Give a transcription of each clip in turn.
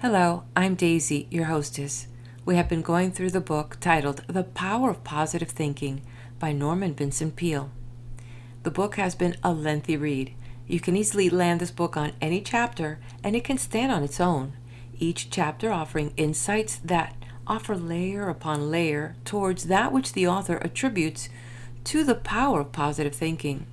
Hello, I'm Daisy, your hostess. We have been going through the book titled The Power of Positive Thinking by Norman Vincent Peale. The book has been a lengthy read. You can easily land this book on any chapter, and it can stand on its own, each chapter offering insights that offer layer upon layer towards that which the author attributes to the power of positive thinking.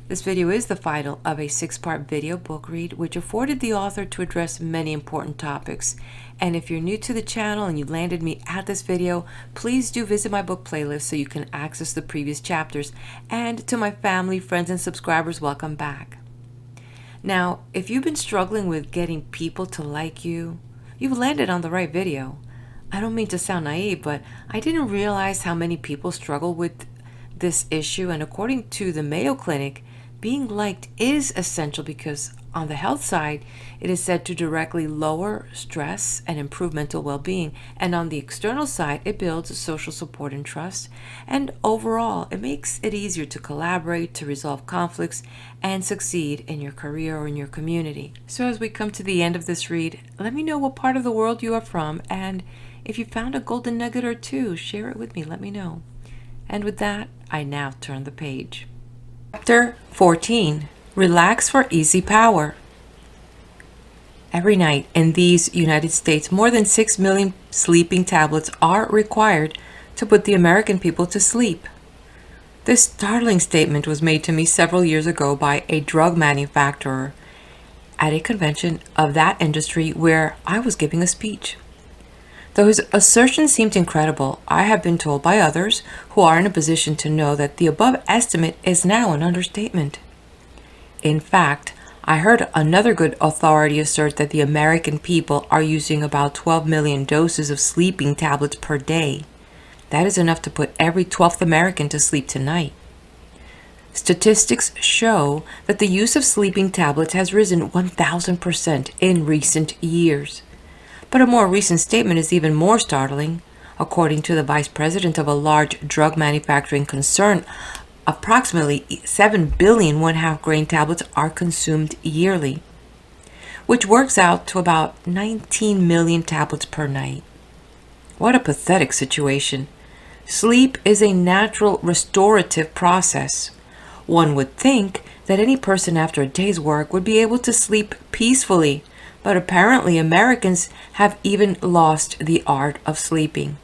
This video is the final of a 6-part video book read, which afforded the author to address many important topics. And if you're new to the channel and you landed me at this video, please do visit my book playlist so you can access the previous chapters. And to my family, friends, and subscribers, welcome back. Now, if you've been struggling with getting people to like you, you've landed on the right video. I don't mean to sound naive, but I didn't realize how many people struggle with this issue. And according to the Mayo Clinic, being liked is essential because on the health side, it is said to directly lower stress and improve mental well-being. And on the external side, it builds social support and trust. And overall, it makes it easier to collaborate, to resolve conflicts, and succeed in your career or in your community. So as we come to the end of this read, let me know what part of the world you are from. And if you found a golden nugget or two, share it with me. Let me know. And with that, I now turn the page. Chapter 14. Relax for Easy Power. Every night in these United States, more than 6 million sleeping tablets are required to put the American people to sleep. This startling statement was made to me several years ago by a drug manufacturer at a convention of that industry where I was giving a speech. Though his assertion seemed incredible, I have been told by others who are in a position to know that the above estimate is now an understatement. In fact, I heard another good authority assert that the American people are using about 12 million doses of sleeping tablets per day. That is enough to put every 12th American to sleep tonight. Statistics show that the use of sleeping tablets has risen 1,000% in recent years. But a more recent statement is even more startling. According to the vice president of a large drug manufacturing concern, approximately 7 billion one-half grain tablets are consumed yearly, which works out to about 19 million tablets per night. What a pathetic situation. Sleep is a natural restorative process. One would think that any person after a day's work would be able to sleep peacefully, but apparently Americans have even lost the art of sleeping.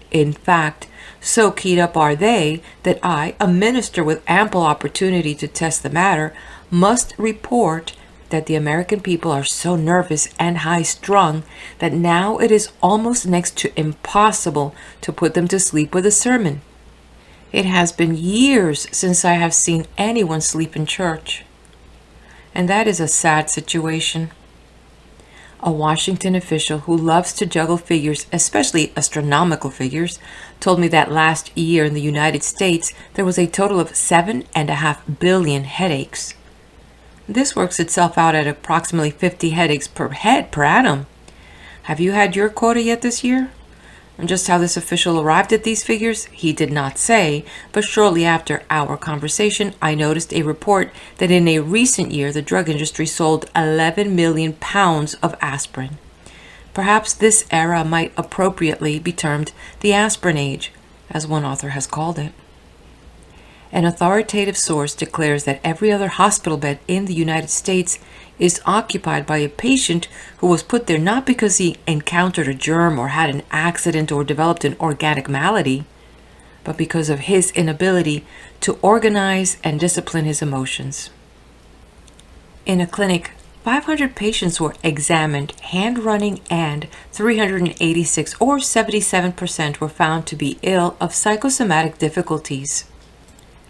In fact, so keyed up are they that I, a minister with ample opportunity to test the matter, must report that the American people are so nervous and high-strung that now it is almost next to impossible to put them to sleep with a sermon. It has been years since I have seen anyone sleep in church. And that is a sad situation. A Washington official who loves to juggle figures, especially astronomical figures, told me that last year in the United States there was a total of 7.5 billion headaches. This works itself out at approximately 50 headaches per head per annum. Have you had your quota yet this year? And just how this official arrived at these figures, he did not say, but shortly after our conversation, I noticed a report that in a recent year, the drug industry sold 11 million pounds of aspirin. Perhaps this era might appropriately be termed the aspirin age, as one author has called it. An authoritative source declares that every other hospital bed in the United States is occupied by a patient who was put there not because he encountered a germ or had an accident or developed an organic malady, but because of his inability to organize and discipline his emotions. In a clinic, 500 patients were examined, hand-running, and 386 or 77% were found to be ill of psychosomatic difficulties.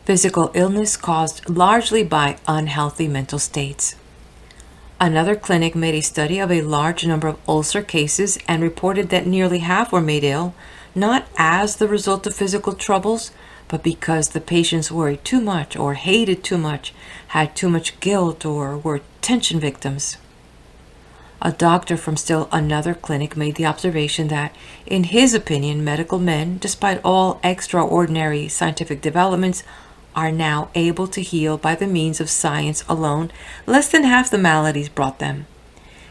Physical illness caused largely by unhealthy mental states. Another clinic made a study of a large number of ulcer cases and reported that nearly half were made ill, not as the result of physical troubles, but because the patients worried too much or hated too much, had too much guilt, or were tension victims. A doctor from still another clinic made the observation that, in his opinion, medical men, despite all extraordinary scientific developments, are now able to heal by the means of science alone less than half the maladies brought them.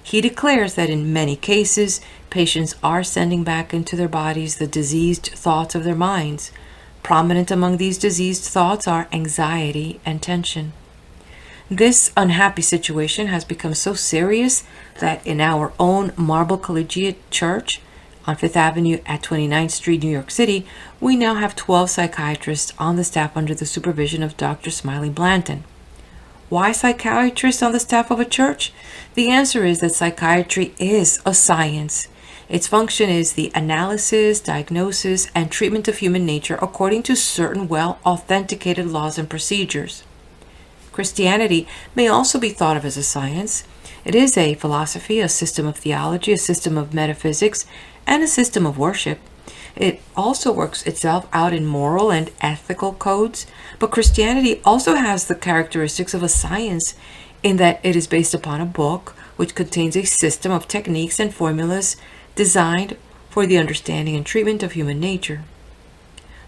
He declares that in many cases, patients are sending back into their bodies the diseased thoughts of their minds. Prominent among these diseased thoughts are anxiety and tension. This unhappy situation has become so serious that in our own Marble Collegiate Church on Fifth Avenue at 29th Street, New York City, we now have 12 psychiatrists on the staff under the supervision of Dr. Smiley Blanton. Why psychiatrists on the staff of a church? The answer is that psychiatry is a science. Its function is the analysis, diagnosis, and treatment of human nature according to certain well-authenticated laws and procedures. Christianity may also be thought of as a science. It is a philosophy, a system of theology, a system of metaphysics, and a system of worship. It also works itself out in moral and ethical codes, but Christianity also has the characteristics of a science in that it is based upon a book which contains a system of techniques and formulas designed for the understanding and treatment of human nature.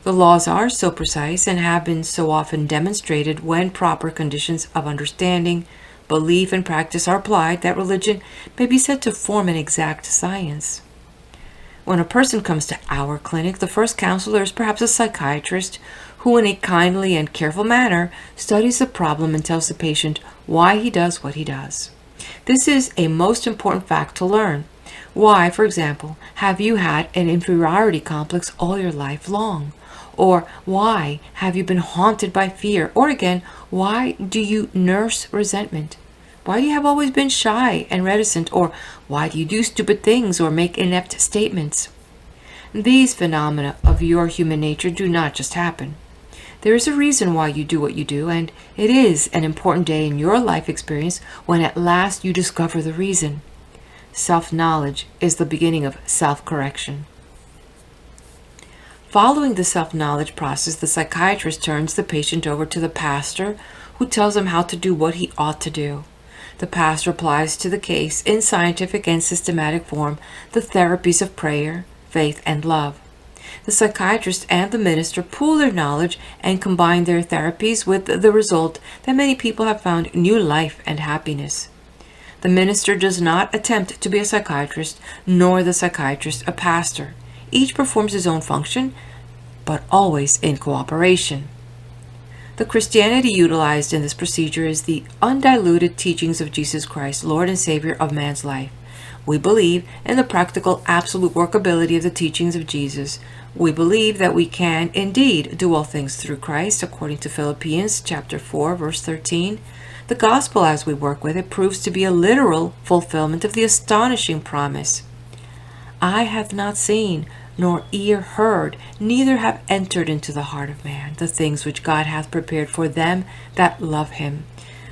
The laws are so precise and have been so often demonstrated when proper conditions of understanding, belief, and practice are applied that religion may be said to form an exact science. When a person comes to our clinic, the first counselor is perhaps a psychiatrist who in a kindly and careful manner studies the problem and tells the patient why he does what he does. This is a most important fact to learn. Why, for example, have you had an inferiority complex all your life long? Or why have you been haunted by fear? Or again, why do you nurse resentment? Why do you have always been shy and reticent? Or why do you do stupid things or make inept statements? These phenomena of your human nature do not just happen. There is a reason why you do what you do, and it is an important day in your life experience when at last you discover the reason. Self-knowledge is the beginning of self-correction. Following the self-knowledge process, the psychiatrist turns the patient over to the pastor, who tells him how to do what he ought to do. The pastor applies to the case in scientific and systematic form the therapies of prayer, faith, and love. The psychiatrist and the minister pool their knowledge and combine their therapies with the result that many people have found new life and happiness. The minister does not attempt to be a psychiatrist, nor the psychiatrist a pastor. Each performs his own function, but always in cooperation. The Christianity utilized in this procedure is the undiluted teachings of Jesus Christ, Lord and Savior of man's life. We believe in the practical absolute workability of the teachings of Jesus. We believe that we can indeed do all things through Christ, according to Philippians chapter 4, verse 13. The gospel, as we work with it, proves to be a literal fulfillment of the astonishing promise. Eye hath not seen, nor ear heard, neither have entered into the heart of man the things which God hath prepared for them that love him.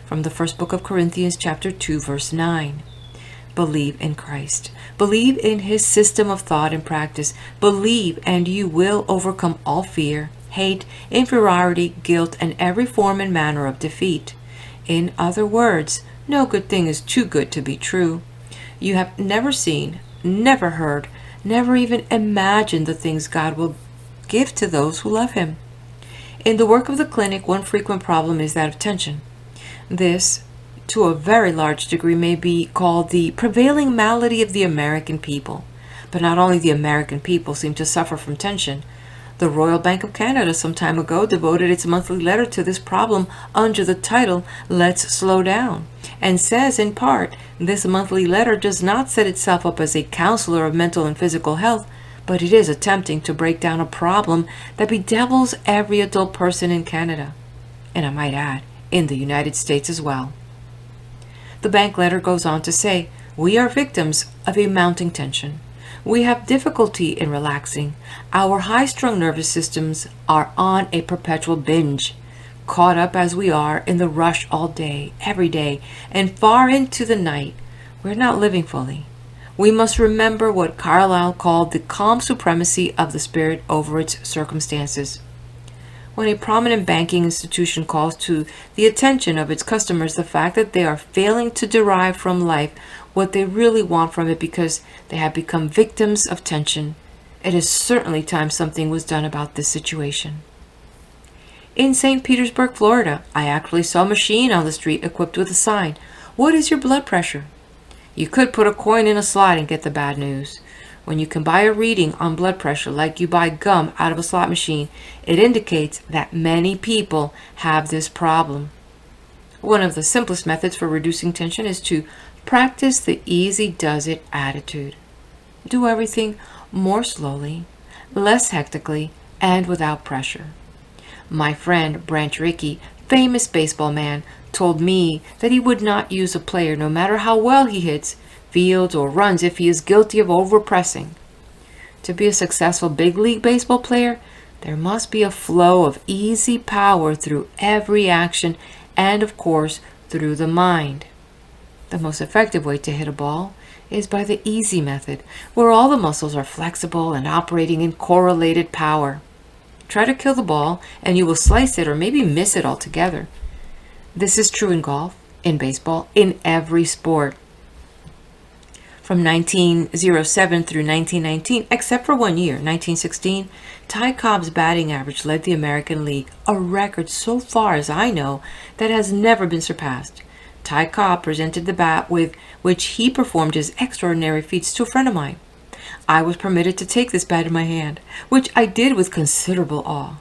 From the first book of Corinthians chapter 2, verse 9. Believe in Christ. Believe in his system of thought and practice. Believe, and you will overcome all fear, hate, inferiority, guilt, and every form and manner of defeat. In other words, no good thing is too good to be true. You have never seen, never heard, never even imagined the things God will give to those who love him. In the work of the clinic, one frequent problem is that of tension. This, to a very large degree, may be called the prevailing malady of the American people. But not only the American people seem to suffer from tension. The Royal Bank of Canada some time ago devoted its monthly letter to this problem under the title, Let's Slow Down, and says in part, this monthly letter does not set itself up as a counselor of mental and physical health, but it is attempting to break down a problem that bedevils every adult person in Canada, and I might add, in the United States as well. The bank letter goes on to say, we are victims of a mounting tension. We have difficulty in relaxing. Our high-strung nervous systems are on a perpetual binge, caught up as we are in the rush all day, every day, and far into the night. We're not living fully. We must remember what Carlyle called the calm supremacy of the spirit over its circumstances. When a prominent banking institution calls to the attention of its customers the fact that they are failing to derive from life what they really want from it because they have become victims of tension, it is certainly time something was done about this situation. In St. Petersburg, Florida, I actually saw a machine on the street equipped with a sign, "What is your blood pressure?" You could put a coin in a slot and get the bad news. When you can buy a reading on blood pressure like you buy gum out of a slot machine, it indicates that many people have this problem. One of the simplest methods for reducing tension is to practice the easy does it attitude. Do everything more slowly, less hectically, and without pressure. My friend Branch Rickey, famous baseball man, told me that he would not use a player no matter how well he hits, fields, or runs if he is guilty of overpressing. To be a successful big league baseball player, there must be a flow of easy power through every action and, of course, through the mind. The most effective way to hit a ball is by the easy method, where all the muscles are flexible and operating in correlated power. Try to kill the ball and you will slice it or maybe miss it altogether. This is true in golf, in baseball, in every sport. From 1907 through 1919, except for 1 year, 1916, Ty Cobb's batting average led the American League, a record so far as I know that has never been surpassed. Ty Cobb presented the bat with which he performed his extraordinary feats to a friend of mine. I was permitted to take this bat in my hand, which I did with considerable awe.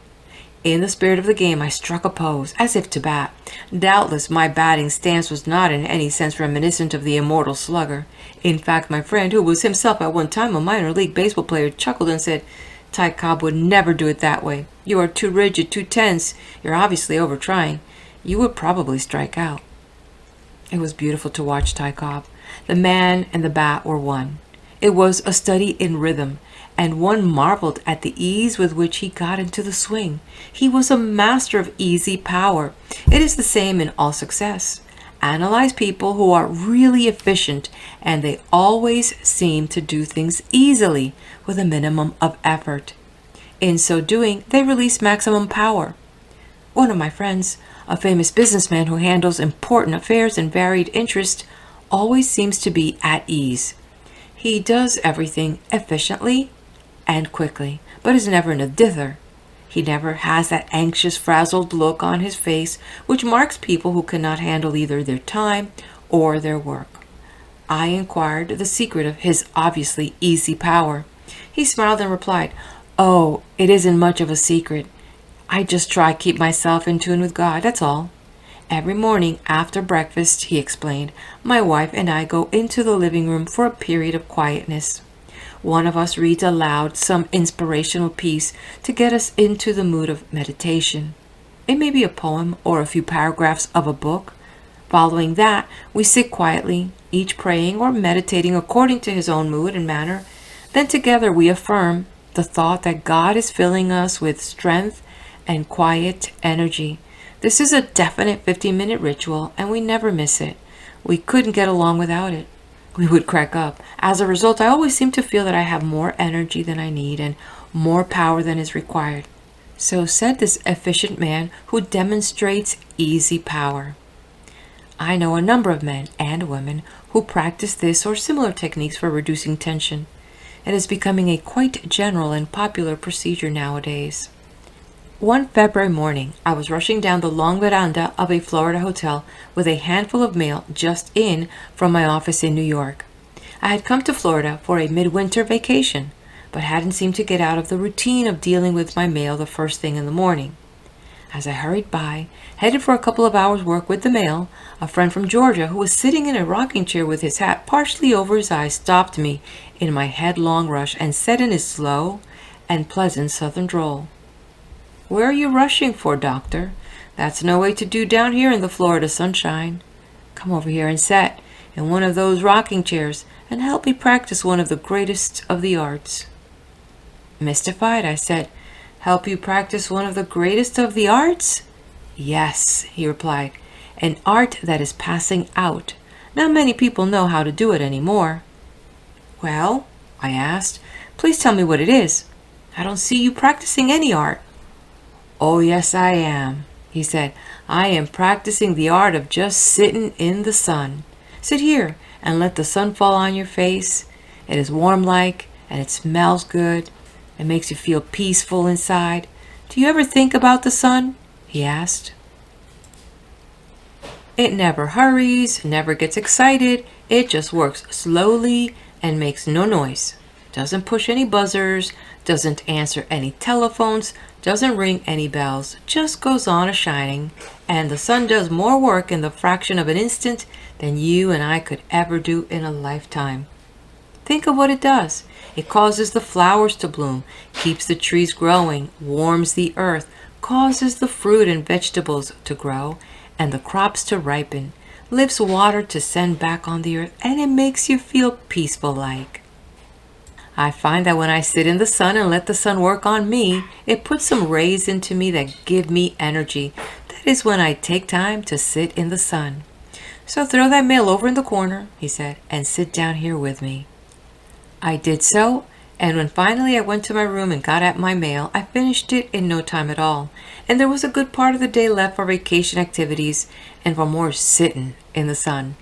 In the spirit of the game, I struck a pose, as if to bat. Doubtless my batting stance was not in any sense reminiscent of the immortal slugger. In fact, my friend, who was himself at one time a minor league baseball player, chuckled and said, "Ty Cobb would never do it that way. You are too rigid, too tense. You're obviously over-trying. You would probably strike out." It was beautiful to watch Ty Cobb. The man and the bat were one. It was a study in rhythm, and one marveled at the ease with which he got into the swing. He was a master of easy power. It is the same in all success. Analyze people who are really efficient, and they always seem to do things easily with a minimum of effort. In so doing, they release maximum power. One of my friends, a famous businessman who handles important affairs and varied interests, always seems to be at ease. He does everything efficiently and quickly, but is never in a dither. He never has that anxious, frazzled look on his face which marks people who cannot handle either their time or their work. I inquired the secret of his obviously easy power. He smiled and replied, "Oh, it isn't much of a secret. I just try to keep myself in tune with God, that's all. Every morning after breakfast," he explained, "my wife and I go into the living room for a period of quietness. One of us reads aloud some inspirational piece to get us into the mood of meditation. It may be a poem or a few paragraphs of a book. Following that, we sit quietly, each praying or meditating according to his own mood and manner. Then together we affirm the thought that God is filling us with strength and quiet energy. This is a definite 15-minute ritual, and we never miss it. We couldn't get along without it." We would crack up. As a result, I always seem to feel that I have more energy than I need and more power than is required. So said this efficient man who demonstrates easy power. I know a number of men and women who practice this or similar techniques for reducing tension. It is becoming a quite general and popular procedure nowadays. One February morning, I was rushing down the long veranda of a Florida hotel with a handful of mail just in from my office in New York. I had come to Florida for a midwinter vacation, but hadn't seemed to get out of the routine of dealing with my mail the first thing in the morning. As I hurried by, headed for a couple of hours' work with the mail, a friend from Georgia who was sitting in a rocking chair with his hat partially over his eyes stopped me in my headlong rush and said in his slow and pleasant southern drawl, "Where are you rushing for, doctor? That's no way to do down here in the Florida sunshine. Come over here and sit in one of those rocking chairs and help me practice one of the greatest of the arts." Mystified, I said, "Help you practice one of the greatest of the arts?" "Yes," he replied, "an art that is passing out. Not many people know how to do it anymore." "Well," I asked, "please tell me what it is. I don't see you practicing any art." "Oh, yes, I am," he said. "I am practicing the art of just sitting in the sun. Sit here and let the sun fall on your face. It is warm-like, and it smells good. It makes you feel peaceful inside. Do you ever think about the sun?" he asked. "It never hurries, never gets excited. It just works slowly and makes no noise. Doesn't push any buzzers, doesn't answer any telephones, doesn't ring any bells, just goes on a shining, and the sun does more work in the fraction of an instant than you and I could ever do in a lifetime. Think of what it does. It causes the flowers to bloom, keeps the trees growing, warms the earth, causes the fruit and vegetables to grow, and the crops to ripen, lifts water to send back on the earth, and it makes you feel peaceful like. I find that when I sit in the sun and let the sun work on me, it puts some rays into me that give me energy. That is when I take time to sit in the sun. So throw that mail over in the corner, he said, and sit down here with me. I did so, and when finally I went to my room and got at my mail, I finished it in no time at all, and there was a good part of the day left for vacation activities and for more sitting in the sun.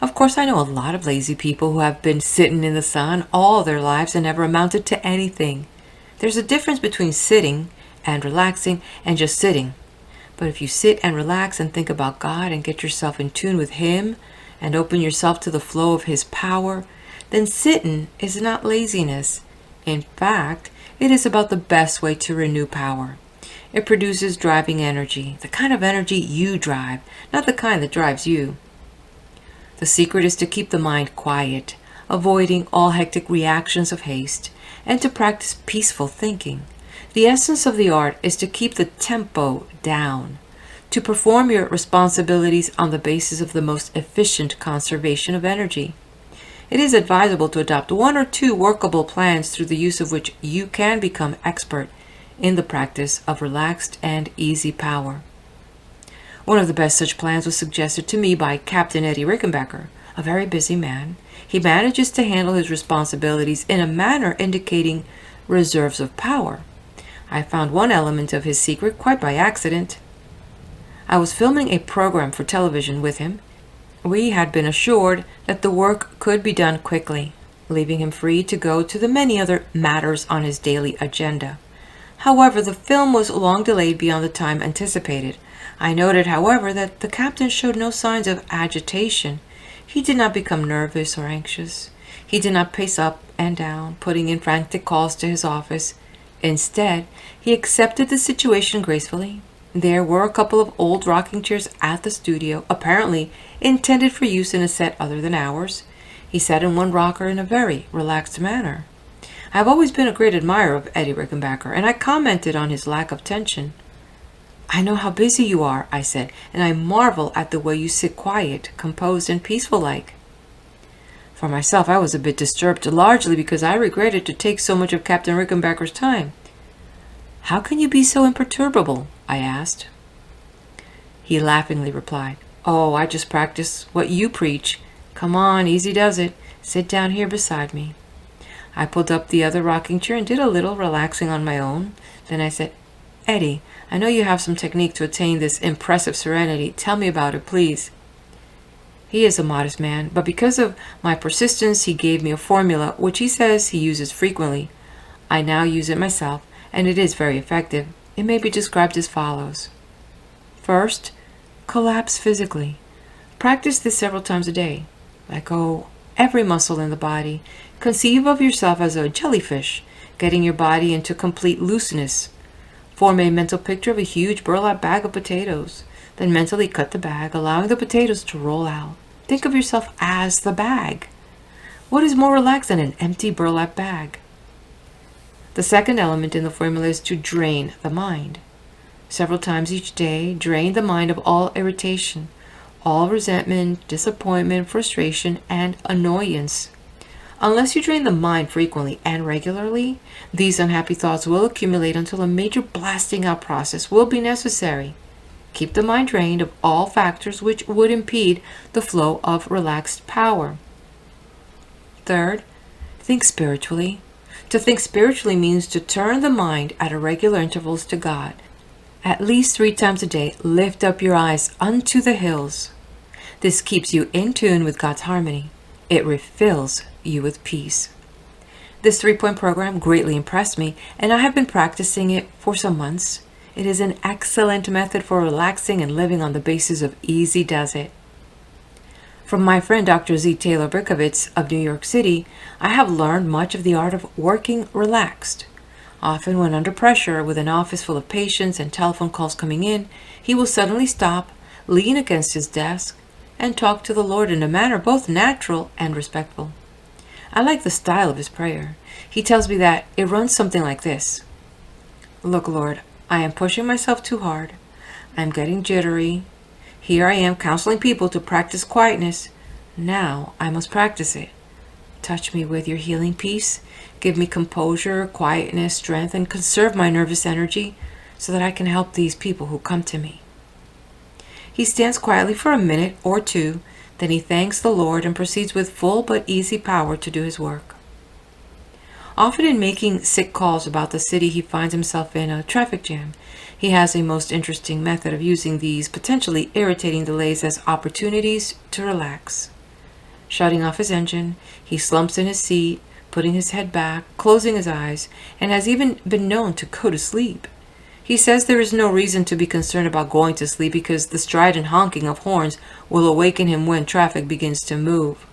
Of course, I know a lot of lazy people who have been sitting in the sun all their lives and never amounted to anything. There's a difference between sitting and relaxing and just sitting. But if you sit and relax and think about God and get yourself in tune with Him and open yourself to the flow of His power, then sitting is not laziness. In fact, it is about the best way to renew power. It produces driving energy, the kind of energy you drive, not the kind that drives you. The secret is to keep the mind quiet, avoiding all hectic reactions of haste, and to practice peaceful thinking. The essence of the art is to keep the tempo down, to perform your responsibilities on the basis of the most efficient conservation of energy. It is advisable to adopt one or two workable plans through the use of which you can become expert in the practice of relaxed and easy power. One of the best such plans was suggested to me by Captain Eddie Rickenbacker, a very busy man. He manages to handle his responsibilities in a manner indicating reserves of power. I found one element of his secret quite by accident. I was filming a program for television with him. We had been assured that the work could be done quickly, leaving him free to go to the many other matters on his daily agenda. However, the film was long delayed beyond the time anticipated. I noted, however, that the captain showed no signs of agitation. He did not become nervous or anxious. He did not pace up and down, putting in frantic calls to his office. Instead, he accepted the situation gracefully. There were a couple of old rocking chairs at the studio, apparently intended for use in a set other than ours. He sat in one rocker in a very relaxed manner. I have always been a great admirer of Eddie Rickenbacker, and I commented on his lack of tension. "I know how busy you are," I said, "and I marvel at the way you sit quiet, composed, and peaceful-like." For myself, I was a bit disturbed, largely because I regretted to take so much of Captain Rickenbacker's time. "How can you be so imperturbable?" I asked. He laughingly replied, "Oh, I just practice what you preach. Come on, easy does it. Sit down here beside me." I pulled up the other rocking chair and did a little relaxing on my own. Then I said, "Eddie, I know you have some technique to attain this impressive serenity. Tell me about it, please." He is a modest man, but because of my persistence, he gave me a formula which he says he uses frequently. I now use it myself, and it is very effective. It may be described as follows. First, collapse physically. Practice this several times a day. Let go every muscle in the body. Conceive of yourself as a jellyfish, getting your body into complete looseness. Form a mental picture of a huge burlap bag of potatoes. Then mentally cut the bag, allowing the potatoes to roll out. Think of yourself as the bag. What is more relaxed than an empty burlap bag? The second element in the formula is to drain the mind. Several times each day, drain the mind of all irritation, all resentment, disappointment, frustration, and annoyance. Unless you drain the mind frequently and regularly, these unhappy thoughts will accumulate until a major blasting out process will be necessary. Keep the mind drained of all factors which would impede the flow of relaxed power. Third, think spiritually. To think spiritually means to turn the mind at irregular intervals to God. At least 3 times a day, lift up your eyes unto the hills. This keeps you in tune with God's harmony. It refills you with peace. This 3-point program greatly impressed me, and I have been practicing it for some months. It is an excellent method for relaxing and living on the basis of easy does it. From my friend Dr. Z. Taylor Brickovitz of New York City, I have learned much of the art of working relaxed. Often, when under pressure with an office full of patients and telephone calls coming in, he will suddenly stop, lean against his desk, and talk to the Lord in a manner both natural and respectful. I like the style of his prayer. He tells me that it runs something like this: Look, Lord, I am pushing myself too hard. I am getting jittery. Here I am counseling people to practice quietness. Now I must practice it. Touch me with your healing peace. Give me composure, quietness, strength, and conserve my nervous energy so that I can help these people who come to me. He stands quietly for a minute or two, then he thanks the Lord and proceeds with full but easy power to do his work. Often in making sick calls about the city he finds himself in a traffic jam, he has a most interesting method of using these potentially irritating delays as opportunities to relax. Shutting off his engine, he slumps in his seat, putting his head back, closing his eyes, and has even been known to go to sleep. He says there is no reason to be concerned about going to sleep because the strident honking of horns will awaken him when traffic begins to move.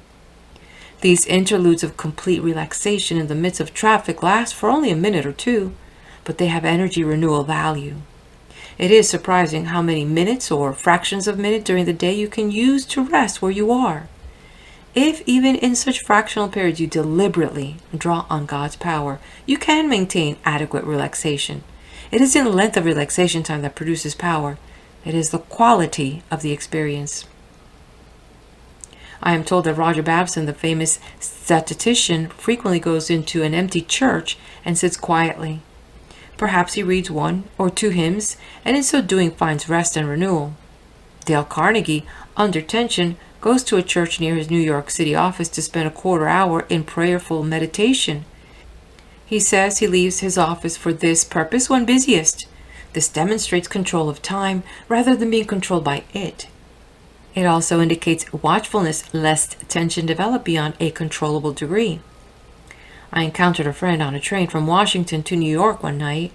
These interludes of complete relaxation in the midst of traffic last for only a minute or two, but they have energy renewal value. It is surprising how many minutes or fractions of minute during the day you can use to rest where you are. If even in such fractional periods you deliberately draw on God's power, you can maintain adequate relaxation. It isn't length of relaxation time that produces power. It is the quality of the experience. I am told that Roger Babson, the famous statistician, frequently goes into an empty church and sits quietly. Perhaps he reads 1 or 2 hymns, and in so doing finds rest and renewal. Dale Carnegie, under tension, goes to a church near his New York City office to spend a quarter hour in prayerful meditation. He says he leaves his office for this purpose when busiest. This demonstrates control of time rather than being controlled by it. It also indicates watchfulness lest tension develop beyond a controllable degree. I encountered a friend on a train from Washington to New York one night.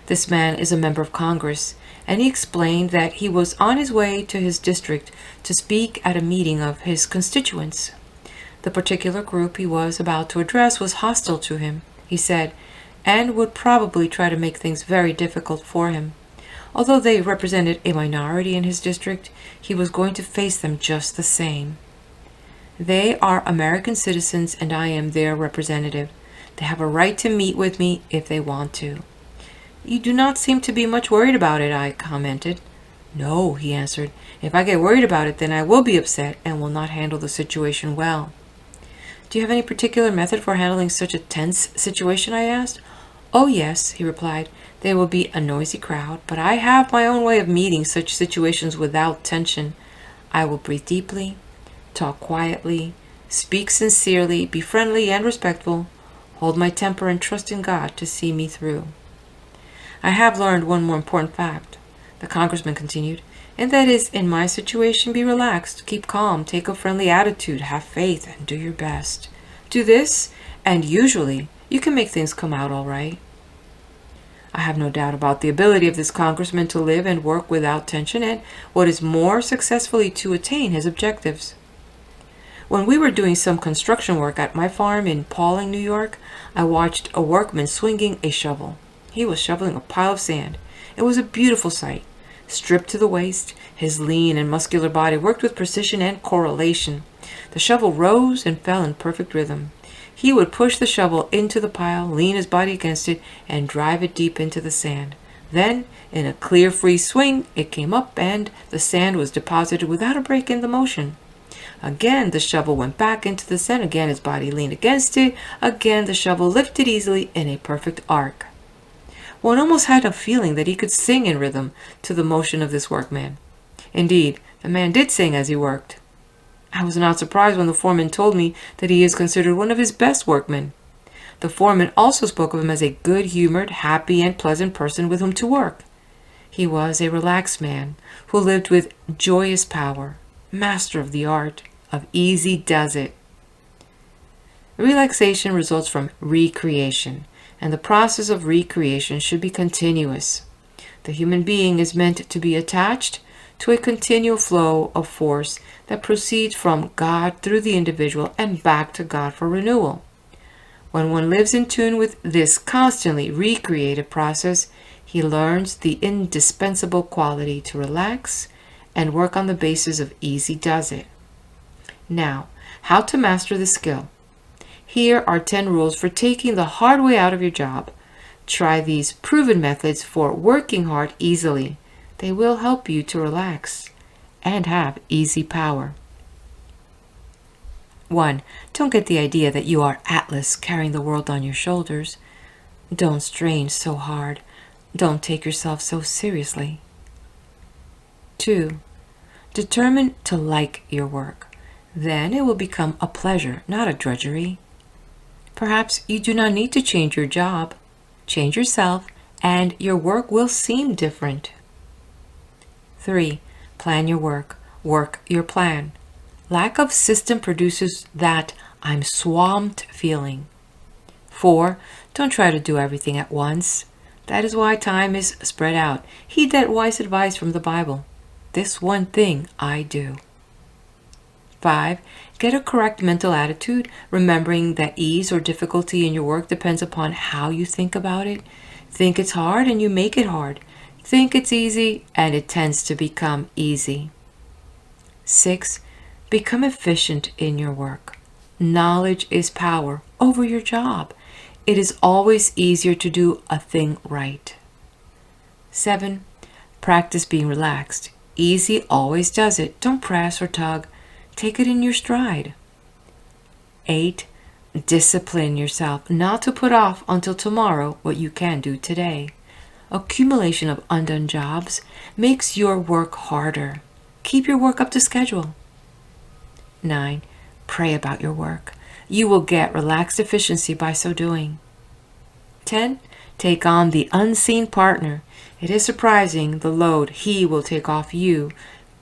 This man is a member of Congress, and he explained that he was on his way to his district to speak at a meeting of his constituents. The particular group he was about to address was hostile to him, he said, and would probably try to make things very difficult for him. Although they represented a minority in his district, he was going to face them just the same. They are American citizens and I am their representative. They have a right to meet with me if they want to. You do not seem to be much worried about it, I commented. No, he answered. If I get worried about it, then I will be upset and will not handle the situation well. Do you have any particular method for handling such a tense situation, I asked. Oh, yes, he replied. There will be a noisy crowd, but I have my own way of meeting such situations without tension. I will breathe deeply, talk quietly, speak sincerely, be friendly and respectful, hold my temper and trust in God to see me through. I have learned one more important fact, the congressman continued, and that is, in my situation, be relaxed, keep calm, take a friendly attitude, have faith, and do your best. Do this, and usually you can make things come out all right. I have no doubt about the ability of this congressman to live and work without tension and, what is more, successfully to attain his objectives. When we were doing some construction work at my farm in Pawling, New York, I watched a workman swinging a shovel. He was shoveling a pile of sand. It was a beautiful sight. Stripped to the waist, his lean and muscular body worked with precision and correlation. The shovel rose and fell in perfect rhythm. He would push the shovel into the pile, lean his body against it, and drive it deep into the sand. Then, in a clear, free swing, it came up and the sand was deposited without a break in the motion. Again, the shovel went back into the sand. Again, his body leaned against it. Again, the shovel lifted easily in a perfect arc. One almost had a feeling that he could sing in rhythm to the motion of this workman. Indeed, the man did sing as he worked. I was not surprised when the foreman told me that he is considered one of his best workmen. The foreman also spoke of him as a good-humored, happy, and pleasant person with whom to work. He was a relaxed man who lived with joyous power, master of the art of easy does it. Relaxation results from recreation, and the process of recreation should be continuous. The human being is meant to be attached to a continual flow of force that proceeds from God through the individual and back to God for renewal. When one lives in tune with this constantly recreative process, he learns the indispensable quality to relax and work on the basis of easy does it. Now, how to master the skill. Here are 10 rules for taking the hard way out of your job. Try these proven methods for working hard easily. They will help you to relax and have easy power. 1. Don't get the idea that you are Atlas carrying the world on your shoulders. Don't strain so hard. Don't take yourself so seriously. 2. Determine to like your work. Then it will become a pleasure, not a drudgery. Perhaps you do not need to change your job. Change yourself, and your work will seem different. 3. Plan your work. Work your plan. Lack of system produces that I'm swamped feeling. 4. Don't try to do everything at once. That is why time is spread out. Heed that wise advice from the Bible. This one thing I do. 5. Get a correct mental attitude, remembering that ease or difficulty in your work depends upon how you think about it. Think it's hard and you make it hard. Think it's easy and it tends to become easy. 6. Become efficient in your work. Knowledge is power over your job. It is always easier to do a thing right. 7. Practice being relaxed. Easy always does it. Don't press or tug. Take it in your stride. 8. Discipline yourself not to put off until tomorrow what you can do today. Accumulation of undone jobs makes your work harder. Keep your work up to schedule. 9. Pray about your work. You will get relaxed efficiency by so doing. 10. Take on the unseen partner. It is surprising the load he will take off you.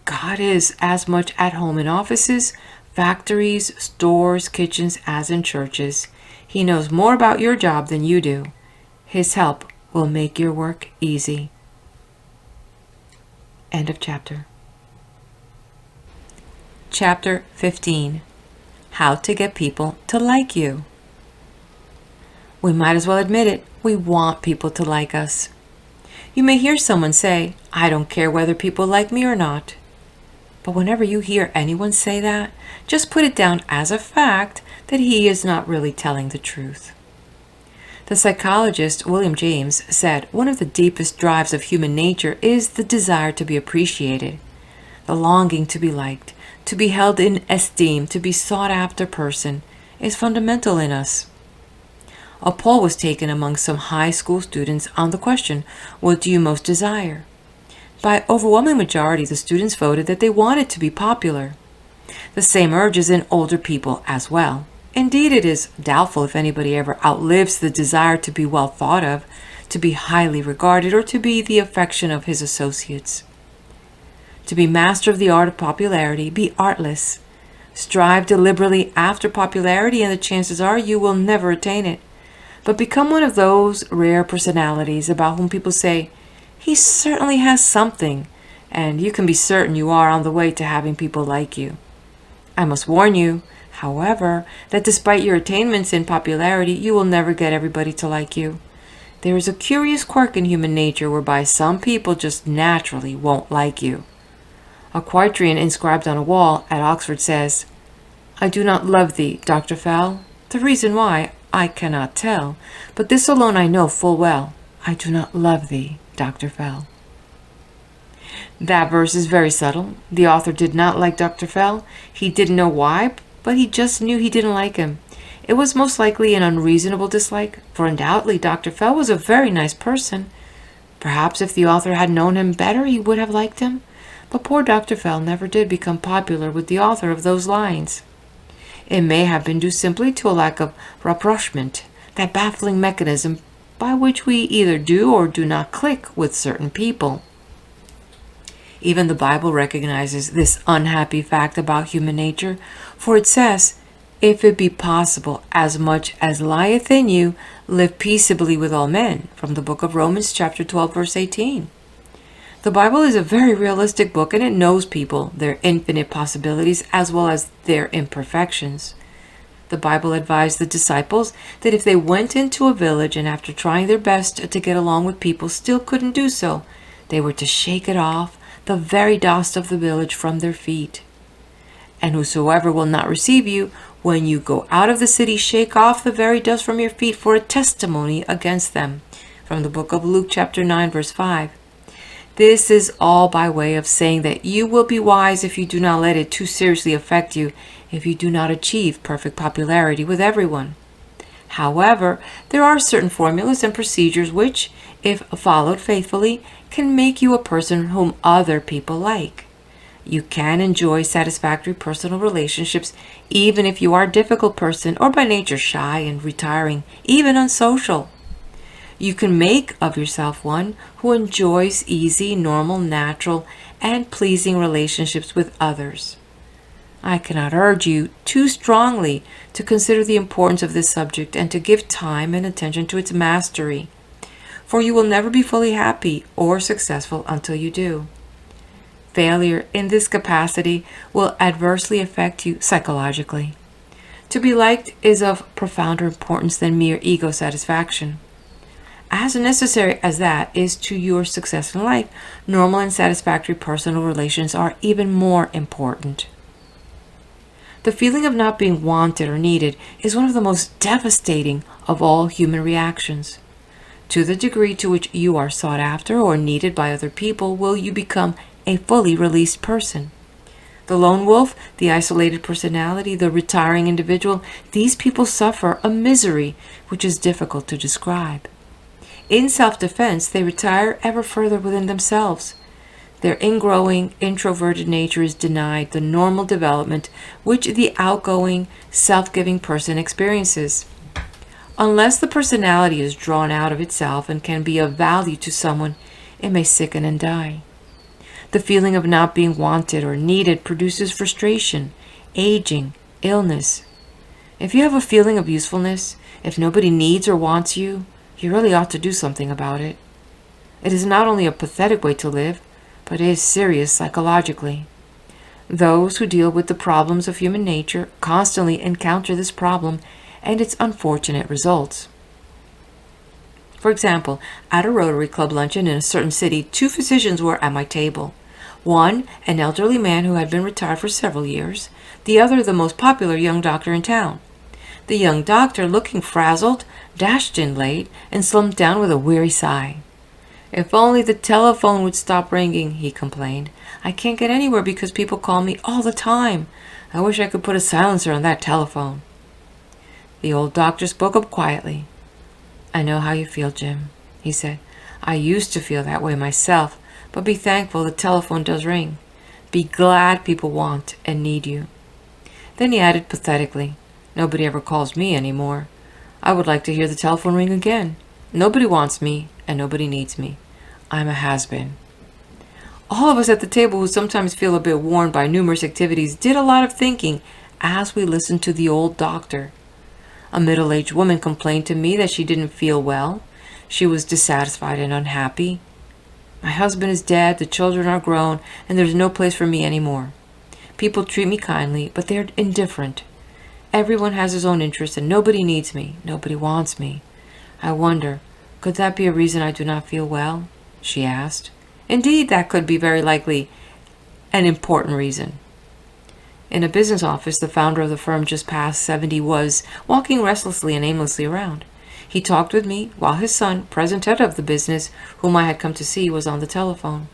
God is as much at home in offices, factories, stores, kitchens as in churches. He knows more about your job than you do. His help will make your work easy. End of chapter. Chapter 15. How to get people to like you. We might as well admit it. We want people to like us. You may hear someone say, I don't care whether people like me or not. But whenever you hear anyone say that, just put it down as a fact that he is not really telling the truth. The psychologist William James said one of the deepest drives of human nature is the desire to be appreciated, the longing to be liked, to be held in esteem, to be sought after person is fundamental in us. A poll was taken among some high school students on the question, what do you most desire? By overwhelming majority, the students voted that they wanted to be popular. The same urge is in older people as well. Indeed, it is doubtful if anybody ever outlives the desire to be well thought of, to be highly regarded, or to be the affection of his associates. To be master of the art of popularity, be artless. Strive deliberately after popularity, and the chances are you will never attain it. But become one of those rare personalities about whom people say, he certainly has something, and you can be certain you are on the way to having people like you. I must warn you, however, that despite your attainments in popularity, you will never get everybody to like you. There is a curious quirk in human nature whereby some people just naturally won't like you. A quatrain inscribed on a wall at Oxford says, I do not love thee, Dr. Fell. The reason why, I cannot tell, but this alone I know full well. I do not love thee, Dr. Fell. That verse is very subtle. The author did not like Dr. Fell. He didn't know why, but he just knew he didn't like him. It was most likely an unreasonable dislike, for undoubtedly Dr. Fell was a very nice person. Perhaps if the author had known him better, he would have liked him. But poor Dr. Fell never did become popular with the author of those lines. It may have been due simply to a lack of rapprochement, that baffling mechanism by which we either do or do not click with certain people. Even the Bible recognizes this unhappy fact about human nature, for it says, if it be possible, as much as lieth in you, live peaceably with all men, from the book of Romans chapter 12, verse 18. The Bible is a very realistic book, and it knows people, their infinite possibilities, as well as their imperfections. The Bible advised the disciples that if they went into a village and after trying their best to get along with people still couldn't do so, they were to shake it off, the very dust of the village, from their feet. And whosoever will not receive you, when you go out of the city, shake off the very dust from your feet for a testimony against them. From the book of Luke chapter 9 verse 5. This is all by way of saying that you will be wise if you do not let it too seriously affect you, if you do not achieve perfect popularity with everyone. However, there are certain formulas and procedures which, if followed faithfully, can make you a person whom other people like. You can enjoy satisfactory personal relationships even if you are a difficult person or by nature shy and retiring, even unsocial. You can make of yourself one who enjoys easy, normal, natural, and pleasing relationships with others. I cannot urge you too strongly to consider the importance of this subject and to give time and attention to its mastery, for you will never be fully happy or successful until you do. Failure in this capacity will adversely affect you psychologically. To be liked is of profounder importance than mere ego satisfaction. As necessary as that is to your success in life, normal and satisfactory personal relations are even more important. The feeling of not being wanted or needed is one of the most devastating of all human reactions. To the degree to which you are sought after or needed by other people, will you become a fully released person. The lone wolf, the isolated personality, the retiring individual, these people suffer a misery which is difficult to describe. In self-defense, they retire ever further within themselves. Their ingrowing, introverted nature is denied the normal development which the outgoing, self-giving person experiences. Unless the personality is drawn out of itself and can be of value to someone, it may sicken and die. The feeling of not being wanted or needed produces frustration, aging, illness. If you have a feeling of usefulness, if nobody needs or wants you, you really ought to do something about it. It is not only a pathetic way to live, but it is serious psychologically. Those who deal with the problems of human nature constantly encounter this problem and its unfortunate results. For example, at a Rotary Club luncheon in a certain city, 2 physicians were at my table. One, an elderly man who had been retired for several years, the other the most popular young doctor in town. The young doctor, looking frazzled, dashed in late and slumped down with a weary sigh. "If only the telephone would stop ringing," he complained. "I can't get anywhere because people call me all the time. I wish I could put a silencer on that telephone." The old doctor spoke up quietly. "I know how you feel, Jim," he said. "I used to feel that way myself, but be thankful the telephone does ring. Be glad people want and need you." Then he added pathetically, "Nobody ever calls me anymore. I would like to hear the telephone ring again. Nobody wants me, and nobody needs me. I'm a has-been." All of us at the table, who sometimes feel a bit worn by numerous activities, did a lot of thinking as we listened to the old doctor. A middle-aged woman complained to me that she didn't feel well. She was dissatisfied and unhappy. "My husband is dead, the children are grown, and there's no place for me anymore. People treat me kindly, but they're indifferent. Everyone has his own interests, and nobody needs me, nobody wants me. I wonder, could that be a reason I do not feel well?" she asked. Indeed, that could be very likely an important reason. In a business office, the founder of the firm, just past 70, was walking restlessly and aimlessly around. He talked with me while his son, present head of the business, whom I had come to see, was on the telephone.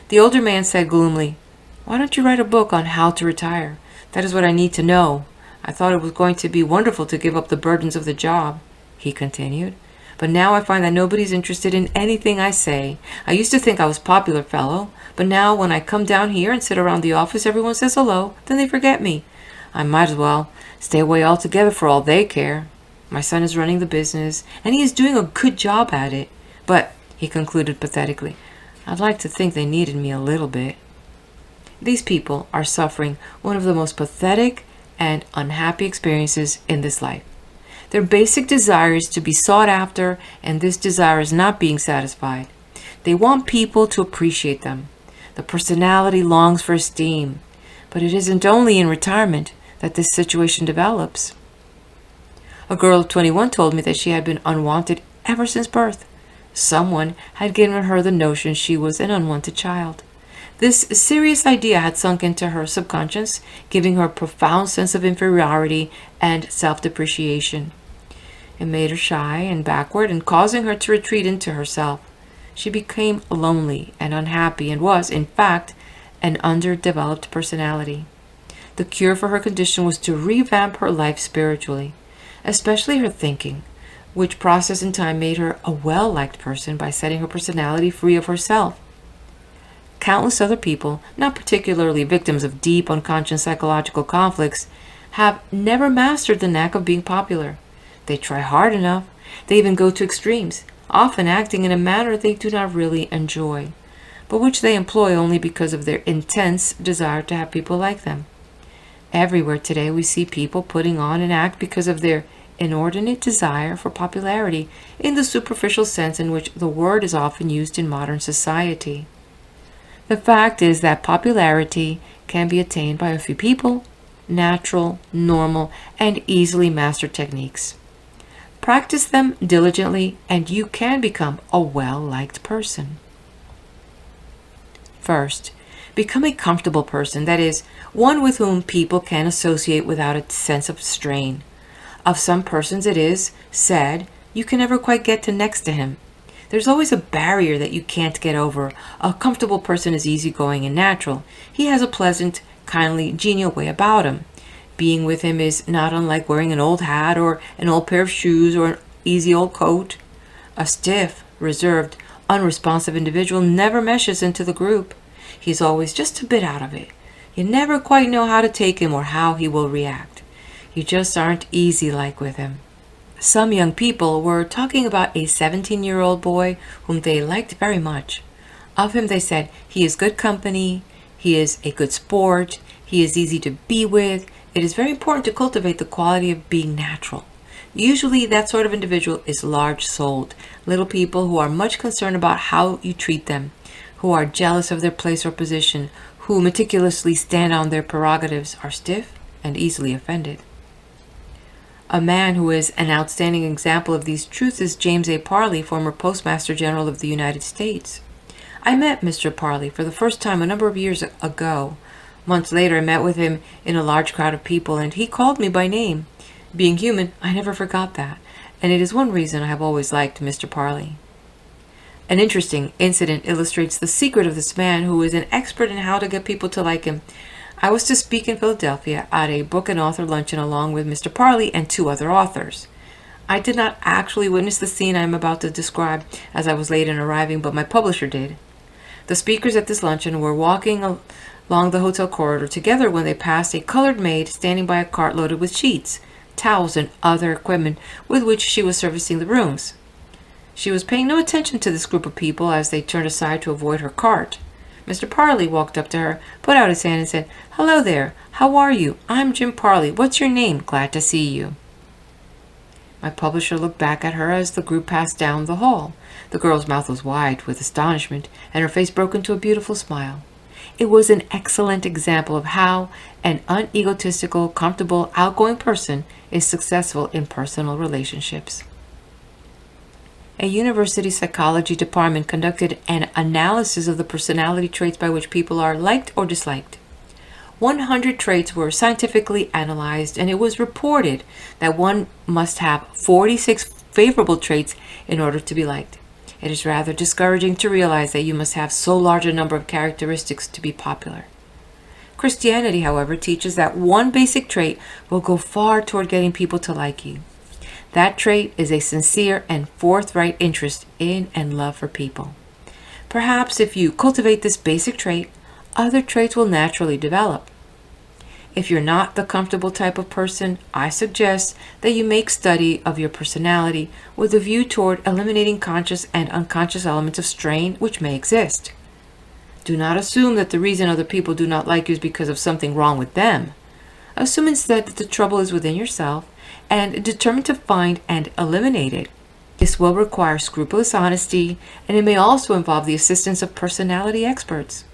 The older man said gloomily, "Why don't you write a book on how to retire? That is what I need to know. I thought it was going to be wonderful to give up the burdens of the job," he continued. "But now I find that nobody's interested in anything I say. I used to think I was a popular fellow, but now when I come down here and sit around the office, everyone says hello, then they forget me. I might as well stay away altogether for all they care. My son is running the business, and he is doing a good job at it. But," he concluded pathetically, "I'd like to think they needed me a little bit." These people are suffering one of the most pathetic and unhappy experiences in this life. Their basic desire is to be sought after, and this desire is not being satisfied. They want people to appreciate them. The personality longs for esteem, but it isn't only in retirement that this situation develops. A girl of 21 told me that she had been unwanted ever since birth. Someone had given her the notion she was an unwanted child. This serious idea had sunk into her subconscious, giving her a profound sense of inferiority and self-depreciation. It made her shy and backward and causing her to retreat into herself. She became lonely and unhappy and was, in fact, an underdeveloped personality. The cure for her condition was to revamp her life spiritually, especially her thinking, which process in time made her a well-liked person by setting her personality free of herself. Countless other people, not particularly victims of deep unconscious psychological conflicts, have never mastered the knack of being popular. They try hard enough. They even go to extremes, often acting in a manner they do not really enjoy, but which they employ only because of their intense desire to have people like them. Everywhere today we see people putting on an act because of their inordinate desire for popularity in the superficial sense in which the word is often used in modern society. The fact is that popularity can be attained by a few people, natural, normal, and easily mastered techniques. Practice them diligently and you can become a well-liked person. First, become a comfortable person, that is, one with whom people can associate without a sense of strain. Of some persons it is said you can never quite get to next to him. There's always a barrier that you can't get over. A comfortable person is easygoing and natural. He has a pleasant, kindly, genial way about him. Being with him is not unlike wearing an old hat or an old pair of shoes or an easy old coat. A stiff, reserved, unresponsive individual never meshes into the group. He's always just a bit out of it. You never quite know how to take him or how he will react. You just aren't easy like with him. Some young people were talking about a 17-year-old boy whom they liked very much. Of him they said, he is good company, he is a good sport, he is easy to be with. It is very important to cultivate the quality of being natural. Usually that sort of individual is large-souled, little people who are much concerned about how you treat them, who are jealous of their place or position, who meticulously stand on their prerogatives, are stiff and easily offended. A man who is an outstanding example of these truths is James A. Parley, former Postmaster General of the United States. I met Mr. Parley for the first time a number of years ago. Months later, I met with him in a large crowd of people, and he called me by name. Being human, I never forgot that, and it is one reason I have always liked Mr. Parley. An interesting incident illustrates the secret of this man who is an expert in how to get people to like him. I was to speak in Philadelphia at a book and author luncheon along with Mr. Parley and 2 other authors. I did not actually witness the scene I am about to describe as I was late in arriving, but my publisher did. The speakers at this luncheon were walking along the hotel corridor together when they passed a colored maid standing by a cart loaded with sheets, towels, and other equipment with which she was servicing the rooms. She was paying no attention to this group of people as they turned aside to avoid her cart. Mr. Parley walked up to her, put out his hand, and said, "Hello there. How are you? I'm Jim Parley. What's your name? Glad to see you." My publisher looked back at her as the group passed down the hall. The girl's mouth was wide with astonishment, and her face broke into a beautiful smile. It was an excellent example of how an unegotistical, comfortable, outgoing person is successful in personal relationships. A university psychology department conducted an analysis of the personality traits by which people are liked or disliked. 100 traits were scientifically analyzed, and it was reported that one must have 46 favorable traits in order to be liked. It is rather discouraging to realize that you must have so large a number of characteristics to be popular. Christianity, however, teaches that one basic trait will go far toward getting people to like you. That trait is a sincere and forthright interest in and love for people. Perhaps if you cultivate this basic trait, other traits will naturally develop. If you're not the comfortable type of person, I suggest that you make study of your personality with a view toward eliminating conscious and unconscious elements of strain which may exist. Do not assume that the reason other people do not like you is because of something wrong with them. Assume instead that the trouble is within yourself and determine to find and eliminate it. This will require scrupulous honesty, and it may also involve the assistance of personality experts.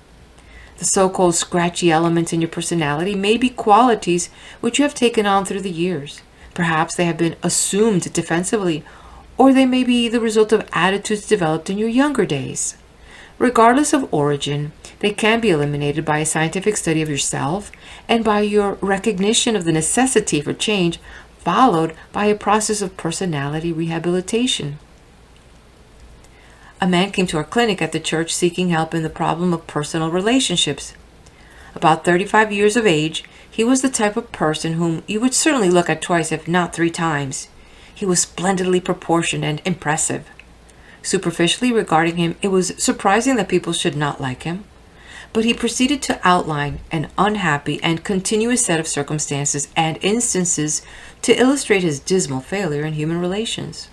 The so-called scratchy elements in your personality may be qualities which you have taken on through the years. Perhaps they have been assumed defensively, or they may be the result of attitudes developed in your younger days. Regardless of origin, they can be eliminated by a scientific study of yourself and by your recognition of the necessity for change, followed by a process of personality rehabilitation. A man came to our clinic at the church seeking help in the problem of personal relationships. About 35 years of age, he was the type of person whom you would certainly look at twice, if not 3 times. He was splendidly proportioned and impressive. Superficially regarding him, it was surprising that people should not like him. But he proceeded to outline an unhappy and continuous set of circumstances and instances to illustrate his dismal failure in human relations.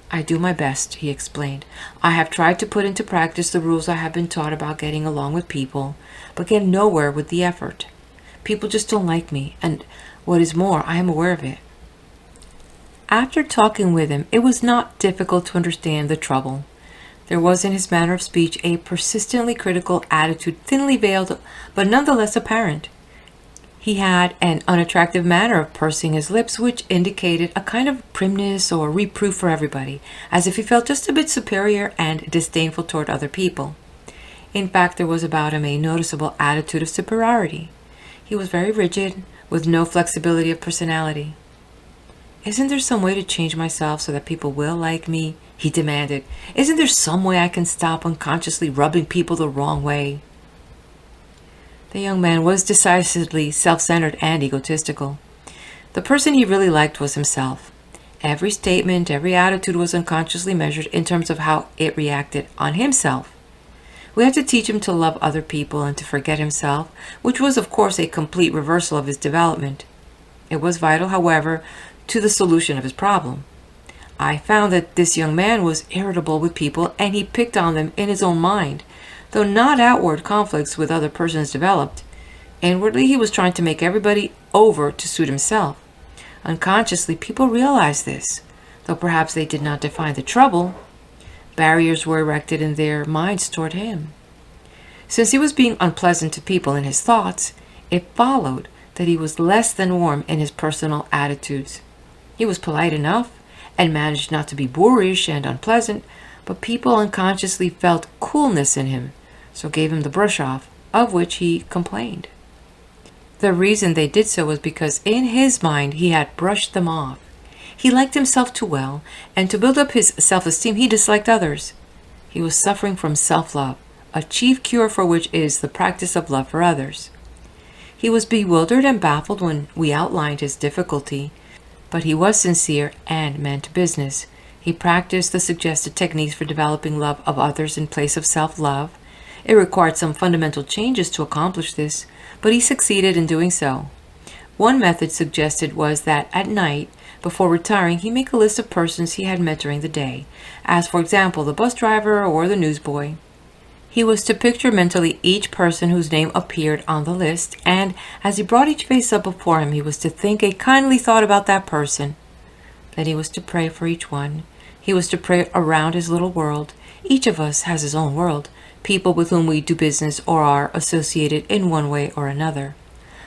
"I do my best," he explained. "I have tried to put into practice the rules I have been taught about getting along with people, but get nowhere with the effort. People just don't like me, and what is more, I am aware of it." After talking with him, it was not difficult to understand the trouble. There was in his manner of speech a persistently critical attitude, thinly veiled, but nonetheless apparent. He had an unattractive manner of pursing his lips, which indicated a kind of primness or reproof for everybody, as if he felt just a bit superior and disdainful toward other people. In fact, there was about him a noticeable attitude of superiority. He was very rigid, with no flexibility of personality. "Isn't there some way to change myself so that people will like me?" he demanded. "Isn't there some way I can stop unconsciously rubbing people the wrong way?" The young man was decidedly self-centered and egotistical. The person he really liked was himself. Every statement, every attitude was unconsciously measured in terms of how it reacted on himself. We had to teach him to love other people and to forget himself, which was of course a complete reversal of his development. It was vital, however, to the solution of his problem. I found that this young man was irritable with people, and he picked on them in his own mind. Though not outward conflicts with other persons developed, inwardly he was trying to make everybody over to suit himself. Unconsciously, people realized this, though perhaps they did not define the trouble. Barriers were erected in their minds toward him. Since he was being unpleasant to people in his thoughts, it followed that he was less than warm in his personal attitudes. He was polite enough, and managed not to be boorish and unpleasant, but people unconsciously felt coolness in him, so gave him the brush-off, of which he complained. The reason they did so was because in his mind he had brushed them off. He liked himself too well, and to build up his self-esteem he disliked others. He was suffering from self-love, a chief cure for which is the practice of love for others. He was bewildered and baffled when we outlined his difficulty, but he was sincere and meant business. He practiced the suggested techniques for developing love of others in place of self-love. It required some fundamental changes to accomplish this, but he succeeded in doing so. One method suggested was that at night, before retiring, he make a list of persons he had met during the day, as for example the bus driver or the newsboy. He was to picture mentally each person whose name appeared on the list, and as he brought each face up before him, he was to think a kindly thought about that person. Then he was to pray for each one. He was to pray around his little world. Each of us has his own world, people with whom we do business or are associated in one way or another.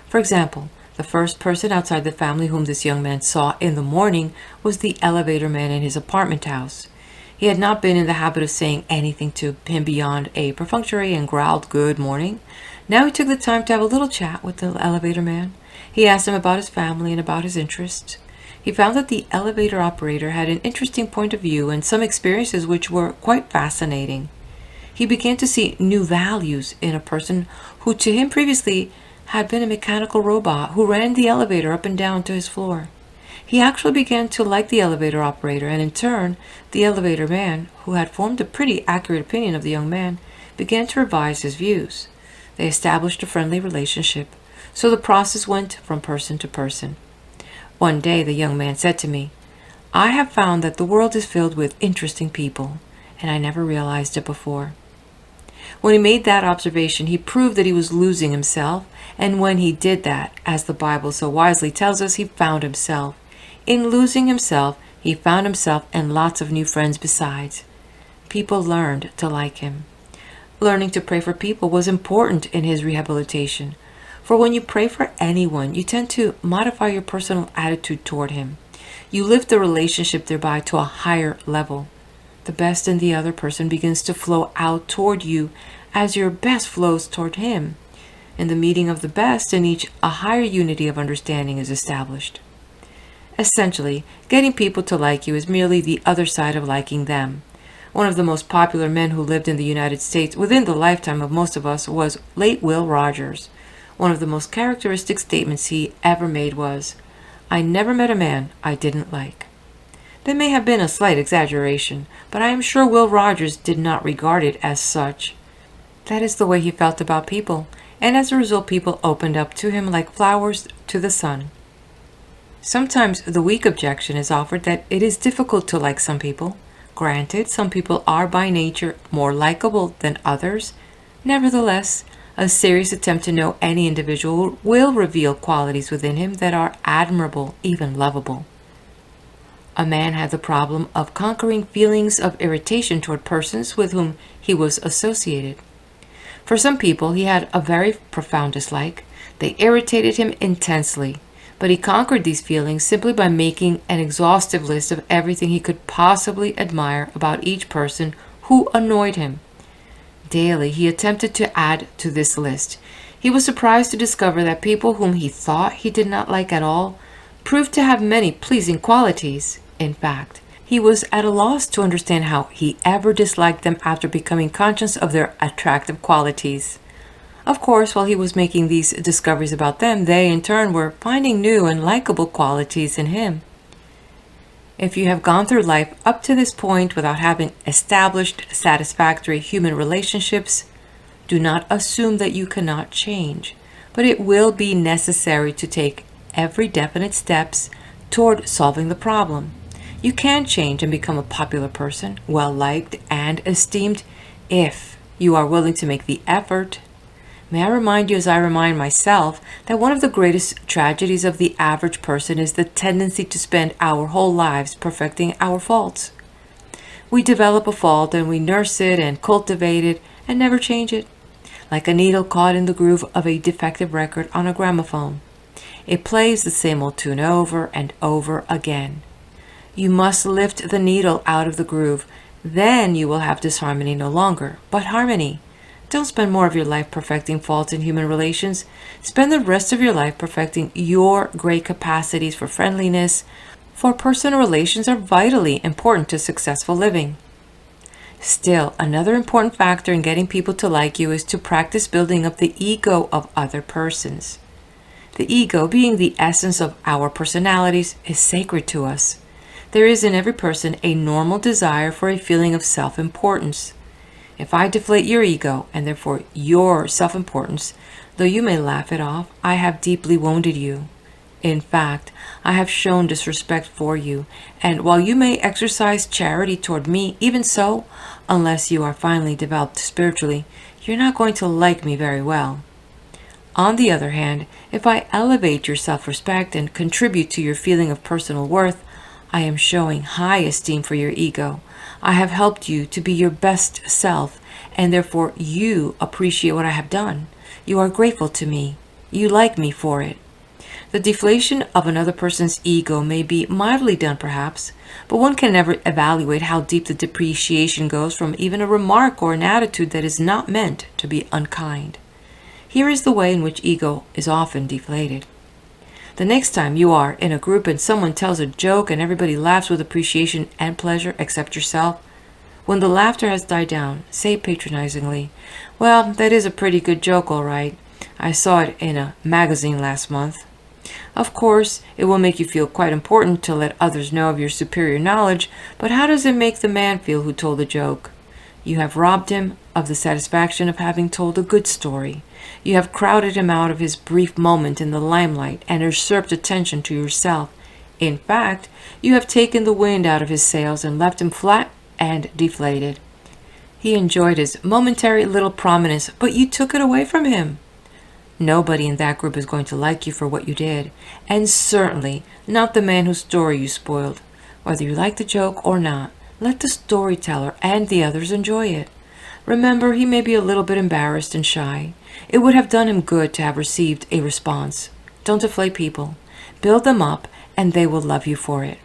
For example, the first person outside the family whom this young man saw in the morning was the elevator man in his apartment house. He had not been in the habit of saying anything to him beyond a perfunctory and growled good morning. Now he took the time to have a little chat with the elevator man. He asked him about his family and about his interests. He found that the elevator operator had an interesting point of view and some experiences which were quite fascinating. He began to see new values in a person who to him previously had been a mechanical robot who ran the elevator up and down to his floor. He actually began to like the elevator operator, and in turn, the elevator man, who had formed a pretty accurate opinion of the young man, began to revise his views. They established a friendly relationship, so the process went from person to person. One day the young man said to me, "I have found that the world is filled with interesting people, and I never realized it before." When he made that observation, he proved that he was losing himself, and when he did that, as the Bible so wisely tells us, he found himself. In losing himself, He found himself and lots of new friends besides. People learned to like him. Learning to pray for people was important in his rehabilitation. For when you pray for anyone, you tend to modify your personal attitude toward him. You lift the relationship thereby to a higher level. The best in the other person begins to flow out toward you as your best flows toward him. In the meeting of the best in each, a higher unity of understanding is established. Essentially, getting people to like you is merely the other side of liking them. One of the most popular men who lived in the United States within the lifetime of most of us was late Will Rogers. One of the most characteristic statements he ever made was, "I never met a man I didn't like." That may have been a slight exaggeration, but I am sure Will Rogers did not regard it as such. That is the way he felt about people, and as a result people opened up to him like flowers to the sun. Sometimes the weak objection is offered that it is difficult to like some people. Granted, some people are by nature more likable than others. Nevertheless, a serious attempt to know any individual will reveal qualities within him that are admirable, even lovable. A man had the problem of conquering feelings of irritation toward persons with whom he was associated. For some people he had a very profound dislike. They irritated him intensely, but he conquered these feelings simply by making an exhaustive list of everything he could possibly admire about each person who annoyed him. Daily he attempted to add to this list. He was surprised to discover that people whom he thought he did not like at all proved to have many pleasing qualities. In fact, he was at a loss to understand how he ever disliked them after becoming conscious of their attractive qualities. Of course, while he was making these discoveries about them, they in turn were finding new and likable qualities in him. If you have gone through life up to this point without having established satisfactory human relationships, do not assume that you cannot change, but it will be necessary to take every definite steps toward solving the problem. You can change and become a popular person, well liked and esteemed, if you are willing to make the effort. May I remind you, as I remind myself, that one of the greatest tragedies of the average person is the tendency to spend our whole lives perfecting our faults. We develop a fault and we nurse it and cultivate it and never change it, like a needle caught in the groove of a defective record on a gramophone. It plays the same old tune over and over again. You must lift the needle out of the groove. Then you will have disharmony no longer, but harmony. Don't spend more of your life perfecting faults in human relations. Spend the rest of your life perfecting your great capacities for friendliness, for personal relations are vitally important to successful living. Still, another important factor in getting people to like you is to practice building up the ego of other persons. The ego, being the essence of our personalities, is sacred to us. There is in every person a normal desire for a feeling of self-importance. If I deflate your ego, and therefore your self-importance, though you may laugh it off, I have deeply wounded you. In fact, I have shown disrespect for you, and while you may exercise charity toward me, even so, unless you are finally developed spiritually, you're not going to like me very well. On the other hand, if I elevate your self-respect and contribute to your feeling of personal worth, I am showing high esteem for your ego. I have helped you to be your best self, and therefore you appreciate what I have done. You are grateful to me. You like me for it. The deflation of another person's ego may be mildly done perhaps, but one can never evaluate how deep the depreciation goes from even a remark or an attitude that is not meant to be unkind. Here is the way in which ego is often deflated. The next time you are in a group and someone tells a joke and everybody laughs with appreciation and pleasure except yourself, when the laughter has died down, say patronizingly, "Well, that is a pretty good joke, all right. I saw it in a magazine last month." Of course, it will make you feel quite important to let others know of your superior knowledge, but how does it make the man feel who told the joke? You have robbed him of the satisfaction of having told a good story. You have crowded him out of his brief moment in the limelight and usurped attention to yourself. In fact, you have taken the wind out of his sails and left him flat and deflated. He enjoyed his momentary little prominence, but you took it away from him. Nobody in that group is going to like you for what you did, and certainly not the man whose story you spoiled. Whether you like the joke or not, let the storyteller and the others enjoy it. Remember, he may be a little bit embarrassed and shy. It would have done him good to have received a response. Don't deflate people. Build them up, and they will love you for it.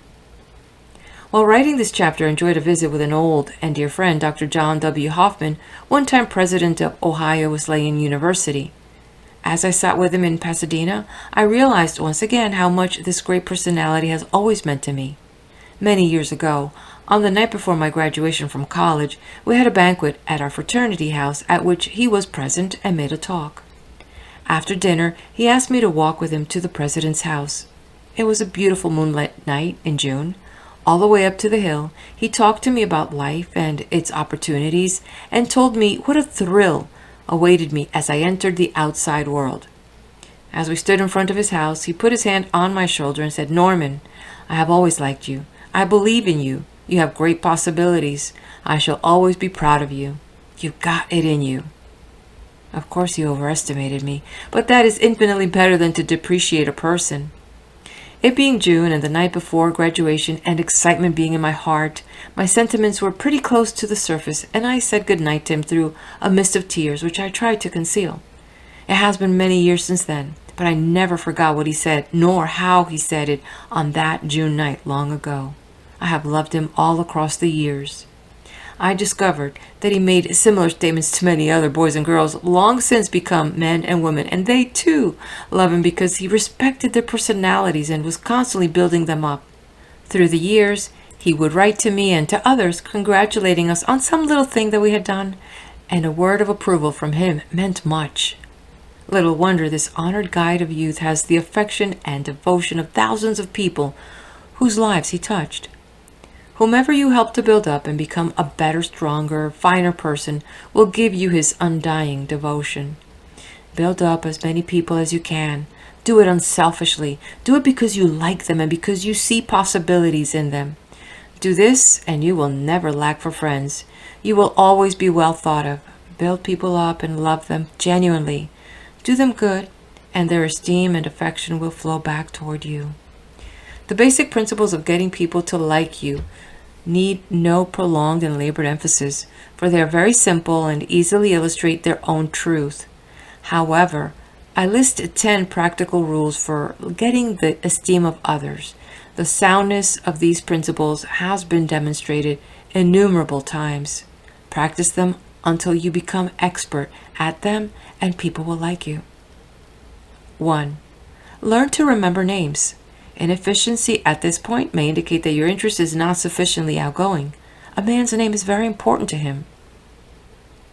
While writing this chapter, I enjoyed a visit with an old and dear friend, Dr. John W. Hoffman, one-time president of Ohio Wesleyan University. As I sat with him in Pasadena, I realized once again how much this great personality has always meant to me. Many years ago, on the night before my graduation from college, we had a banquet at our fraternity house at which he was present and made a talk. After dinner, he asked me to walk with him to the president's house. It was a beautiful moonlight night in June. All the way up to the hill, he talked to me about life and its opportunities and told me what a thrill awaited me as I entered the outside world. As we stood in front of his house, he put his hand on my shoulder and said, "Norman, I have always liked you. I believe in you. You have great possibilities. I shall always be proud of you. You've got it in you." Of course he overestimated me, but that is infinitely better than to depreciate a person. It being June and the night before graduation and excitement being in my heart, my sentiments were pretty close to the surface, and I said good night to him through a mist of tears which I tried to conceal. It has been many years since then, but I never forgot what he said, nor how he said it on that June night long ago. I have loved him all across the years. I discovered that he made similar statements to many other boys and girls long since become men and women, and they too love him because he respected their personalities and was constantly building them up. Through the years, he would write to me and to others congratulating us on some little thing that we had done, and a word of approval from him meant much. Little wonder this honored guide of youth has the affection and devotion of thousands of people whose lives he touched. Whomever you help to build up and become a better, stronger, finer person will give you his undying devotion. Build up as many people as you can. Do it unselfishly. Do it because you like them and because you see possibilities in them. Do this and you will never lack for friends. You will always be well thought of. Build people up and love them genuinely. Do them good, and their esteem and affection will flow back toward you. The basic principles of getting people to like you need no prolonged and labored emphasis, for they are very simple and easily illustrate their own truth. However, I list 10 practical rules for getting the esteem of others. The soundness of these principles has been demonstrated innumerable times. Practice them until you become expert at them and people will like you. 1. Learn to remember names. Inefficiency at this point may indicate that your interest is not sufficiently outgoing. A man's name is very important to him.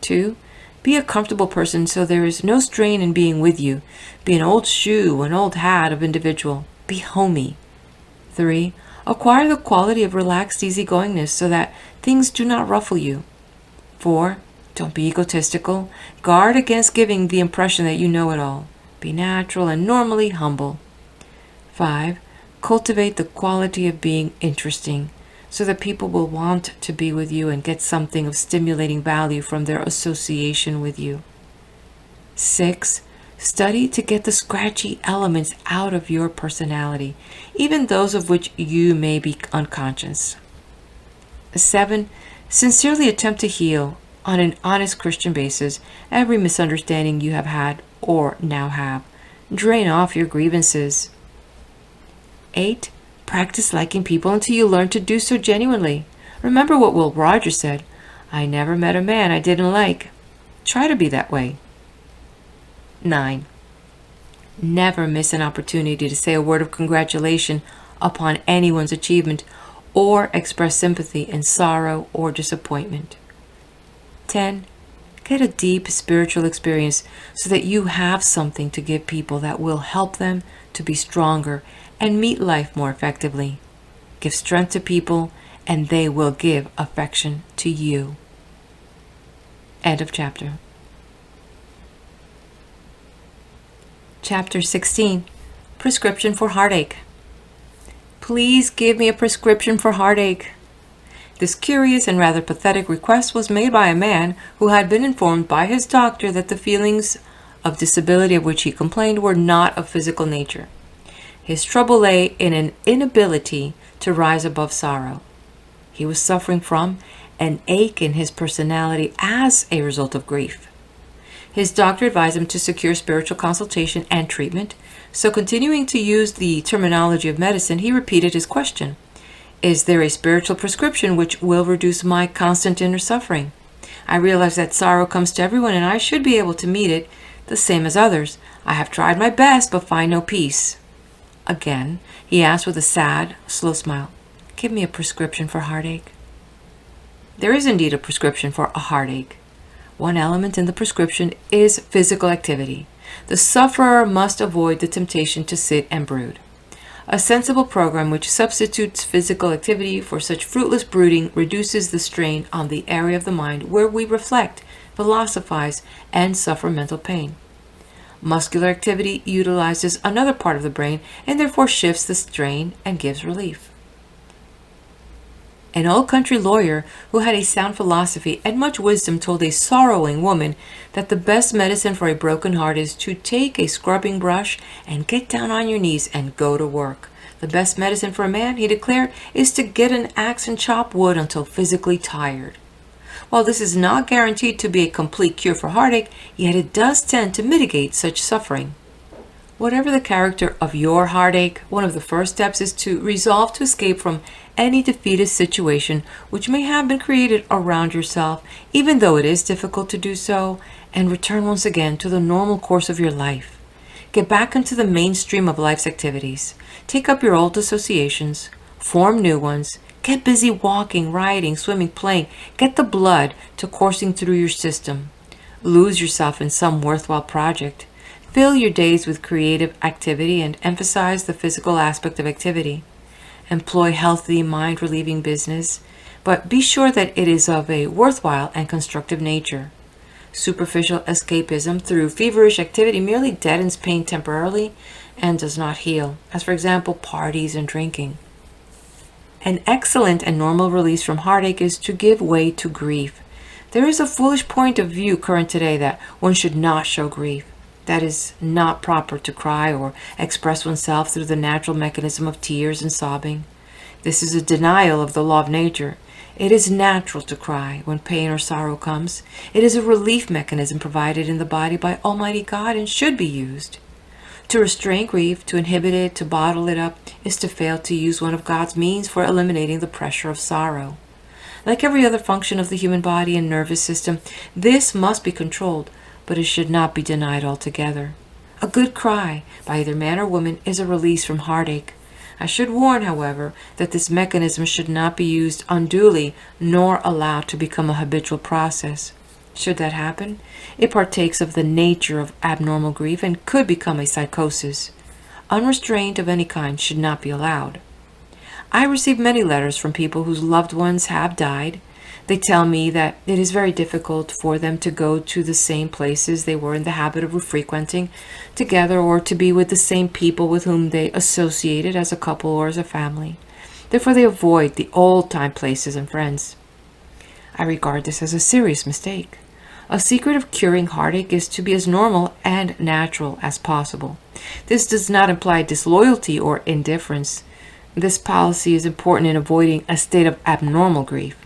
2. Be a comfortable person so there is no strain in being with you. Be an old shoe, an old hat of individual. Be homey. 3. Acquire the quality of relaxed easygoingness so that things do not ruffle you. 4. Don't be egotistical. Guard against giving the impression that you know it all. Be natural and normally humble. 5. Cultivate the quality of being interesting so that people will want to be with you and get something of stimulating value from their association with you. 6. Study to get the scratchy elements out of your personality, even those of which you may be unconscious. 7. Sincerely attempt to heal, on an honest Christian basis, every misunderstanding you have had or now have. Drain off your grievances. 8. Practice liking people until you learn to do so genuinely. Remember what Will Rogers said, "I never met a man I didn't like." Try to be that way. 9. Never miss an opportunity to say a word of congratulation upon anyone's achievement or express sympathy in sorrow or disappointment. 10. Get a deep spiritual experience so that you have something to give people that will help them to be stronger and meet life more effectively. Give strength to people and they will give affection to you. End of chapter. Chapter 16. Prescription for Heartache. Please give me a prescription for heartache. This curious and rather pathetic request was made by a man who had been informed by his doctor that the feelings of disability of which he complained were not of physical nature. His trouble lay in an inability to rise above sorrow. He was suffering from an ache in his personality as a result of grief. His doctor advised him to secure spiritual consultation and treatment, so continuing to use the terminology of medicine, he repeated his question. Is there a spiritual prescription which will reduce my constant inner suffering? I realize that sorrow comes to everyone and I should be able to meet it the same as others. I have tried my best but find no peace. Again, he asked with a sad, slow smile, give me a prescription for heartache. There is indeed a prescription for a heartache. One element in the prescription is physical activity. The sufferer must avoid the temptation to sit and brood. A sensible program which substitutes physical activity for such fruitless brooding reduces the strain on the area of the mind where we reflect, philosophize, and suffer mental pain. Muscular activity utilizes another part of the brain and therefore shifts the strain and gives relief. An old country lawyer who had a sound philosophy and much wisdom told a sorrowing woman that the best medicine for a broken heart is to take a scrubbing brush and get down on your knees and go to work. The best medicine for a man, he declared, is to get an axe and chop wood until physically tired. While this is not guaranteed to be a complete cure for heartache, yet it does tend to mitigate such suffering. Whatever the character of your heartache, one of the first steps is to resolve to escape from any defeatist situation which may have been created around yourself, even though it is difficult to do so, and return once again to the normal course of your life. Get back into the mainstream of life's activities. Take up your old associations, form new ones, get busy walking, riding, swimming, playing. Get the blood to coursing through your system. Lose yourself in some worthwhile project. Fill your days with creative activity and emphasize the physical aspect of activity. Employ healthy, mind-relieving business, but be sure that it is of a worthwhile and constructive nature. Superficial escapism through feverish activity merely deadens pain temporarily and does not heal, as for example, parties and drinking. An excellent and normal release from heartache is to give way to grief. There is a foolish point of view current today that one should not show grief. That is not proper to cry or express oneself through the natural mechanism of tears and sobbing. This is a denial of the law of nature. It is natural to cry when pain or sorrow comes. It is a relief mechanism provided in the body by Almighty God and should be used. To restrain grief, to inhibit it, to bottle it up, is to fail to use one of God's means for eliminating the pressure of sorrow. Like every other function of the human body and nervous system, this must be controlled, but it should not be denied altogether. A good cry, by either man or woman, is a release from heartache. I should warn, however, that this mechanism should not be used unduly nor allowed to become a habitual process. Should that happen, it partakes of the nature of abnormal grief and could become a psychosis. Unrestraint of any kind should not be allowed. I receive many letters from people whose loved ones have died. They tell me that it is very difficult for them to go to the same places they were in the habit of frequenting together or to be with the same people with whom they associated as a couple or as a family. Therefore, they avoid the old-time places and friends. I regard this as a serious mistake. A secret of curing heartache is to be as normal and natural as possible. This does not imply disloyalty or indifference. This policy is important in avoiding a state of abnormal grief.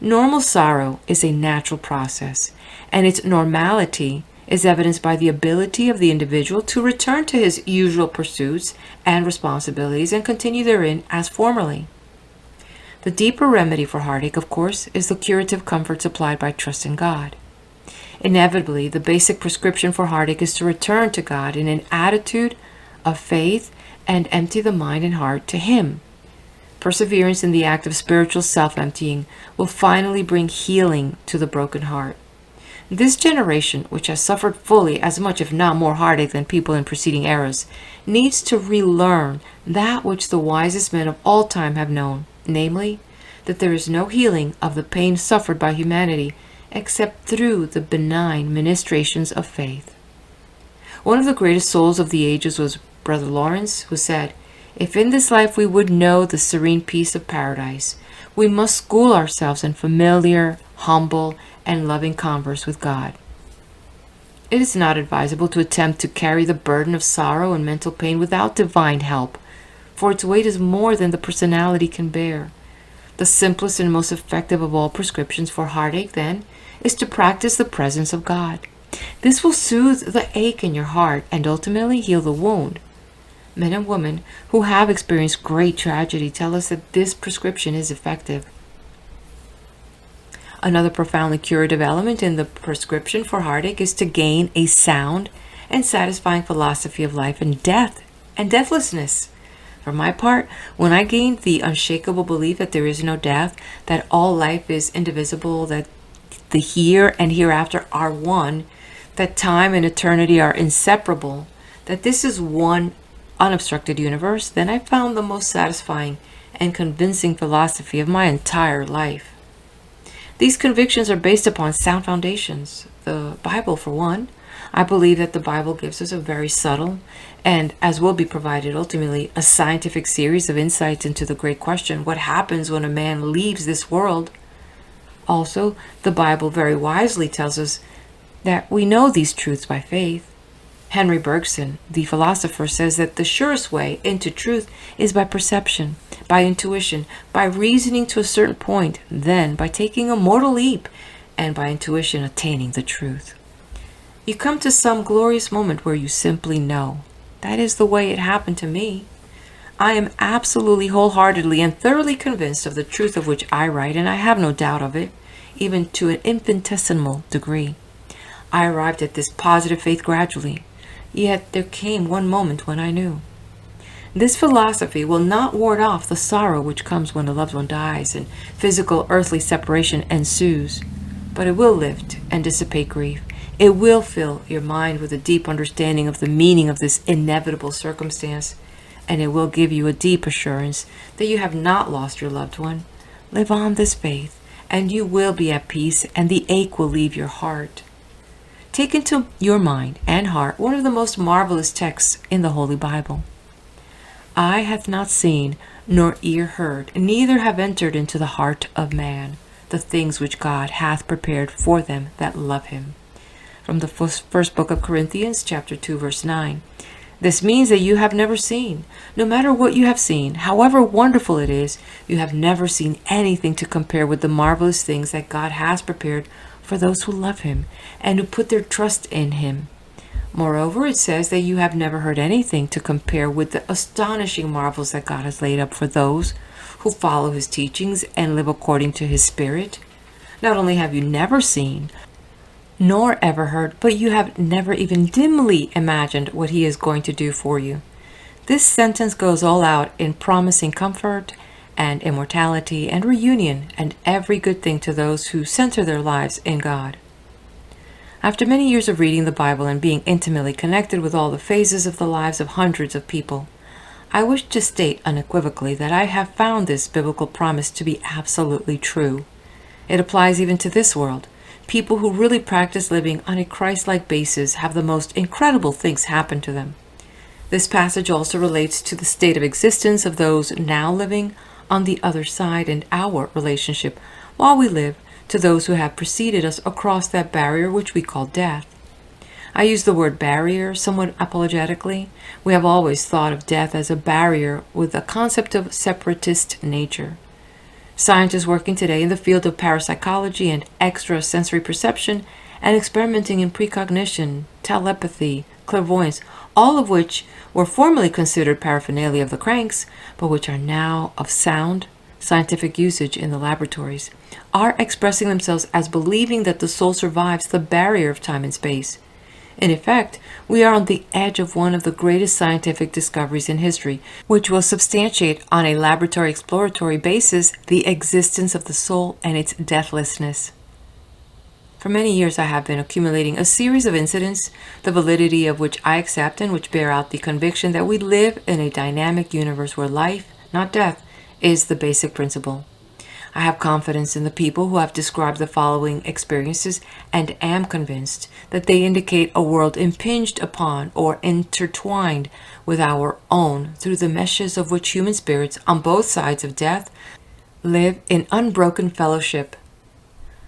Normal sorrow is a natural process, and its normality is evidenced by the ability of the individual to return to his usual pursuits and responsibilities and continue therein as formerly. The deeper remedy for heartache, of course, is the curative comfort supplied by trust in God. Inevitably, the basic prescription for heartache is to return to God in an attitude of faith and empty the mind and heart to Him. Perseverance in the act of spiritual self-emptying will finally bring healing to the broken heart. This generation, which has suffered fully as much if not more heartache than people in preceding eras, needs to relearn that which the wisest men of all time have known, namely, that there is no healing of the pain suffered by humanity except through the benign ministrations of faith. One of the greatest souls of the ages was Brother Lawrence, who said, "If in this life we would know the serene peace of paradise, we must school ourselves in familiar, humble, and loving converse with God." It is not advisable to attempt to carry the burden of sorrow and mental pain without divine help, for its weight is more than the personality can bear. The simplest and most effective of all prescriptions for heartache, then, is to practice the presence of God. This will soothe the ache in your heart and ultimately heal the wound. Men and women who have experienced great tragedy tell us that this prescription is effective. Another profoundly curative element in the prescription for heartache is to gain a sound and satisfying philosophy of life and death and deathlessness. For my part, when I gained the unshakable belief that there is no death, that all life is indivisible, that the here and hereafter are one, that time and eternity are inseparable, that this is one unobstructed universe, then I found the most satisfying and convincing philosophy of my entire life. These convictions are based upon sound foundations. The Bible, for one. I believe that the Bible gives us a very subtle, and as will be provided ultimately, a scientific series of insights into the great question, what happens when a man leaves this world? Also, the Bible very wisely tells us that we know these truths by faith. Henry Bergson, the philosopher, says that the surest way into truth is by perception, by intuition, by reasoning to a certain point, then by taking a mortal leap, and by intuition attaining the truth. You come to some glorious moment where you simply know. That is the way it happened to me. I am absolutely wholeheartedly and thoroughly convinced of the truth of which I write, and I have no doubt of it, even to an infinitesimal degree. I arrived at this positive faith gradually, yet there came one moment when I knew. This philosophy will not ward off the sorrow which comes when a loved one dies and physical earthly separation ensues, but it will lift and dissipate grief. It will fill your mind with a deep understanding of the meaning of this inevitable circumstance, and it will give you a deep assurance that you have not lost your loved one. Live on this faith, and you will be at peace, and the ache will leave your heart. Take into your mind and heart one of the most marvelous texts in the Holy Bible. Eye hath not seen, nor ear heard, neither have entered into the heart of man the things which God hath prepared for them that love him. From the first book of Corinthians, chapter 2, verse 9. This means that you have never seen. No matter what you have seen, however wonderful it is, you have never seen anything to compare with the marvelous things that God has prepared for those who love him and who put their trust in him. Moreover, it says that you have never heard anything to compare with the astonishing marvels that God has laid up for those who follow his teachings and live according to his Spirit. Not only have you never seen, nor ever heard, but you have never even dimly imagined what he is going to do for you. This sentence goes all out in promising comfort and immortality and reunion and every good thing to those who center their lives in God. After many years of reading the Bible and being intimately connected with all the phases of the lives of hundreds of people, I wish to state unequivocally that I have found this biblical promise to be absolutely true. It applies even to this world. People who really practice living on a Christ-like basis have the most incredible things happen to them. This passage also relates to the state of existence of those now living on the other side and our relationship while we live to those who have preceded us across that barrier which we call death. I use the word barrier somewhat apologetically. We have always thought of death as a barrier with a concept of separatist nature. Scientists working today in the field of parapsychology and extrasensory perception and experimenting in precognition, telepathy, clairvoyance, all of which were formerly considered paraphernalia of the cranks, but which are now of sound scientific usage in the laboratories, are expressing themselves as believing that the soul survives the barrier of time and space. In effect, we are on the edge of one of the greatest scientific discoveries in history, which will substantiate on a laboratory exploratory basis the existence of the soul and its deathlessness. For many years I have been accumulating a series of incidents, the validity of which I accept and which bear out the conviction that we live in a dynamic universe where life, not death, is the basic principle. I have confidence in the people who have described the following experiences and am convinced that they indicate a world impinged upon or intertwined with our own through the meshes of which human spirits on both sides of death live in unbroken fellowship.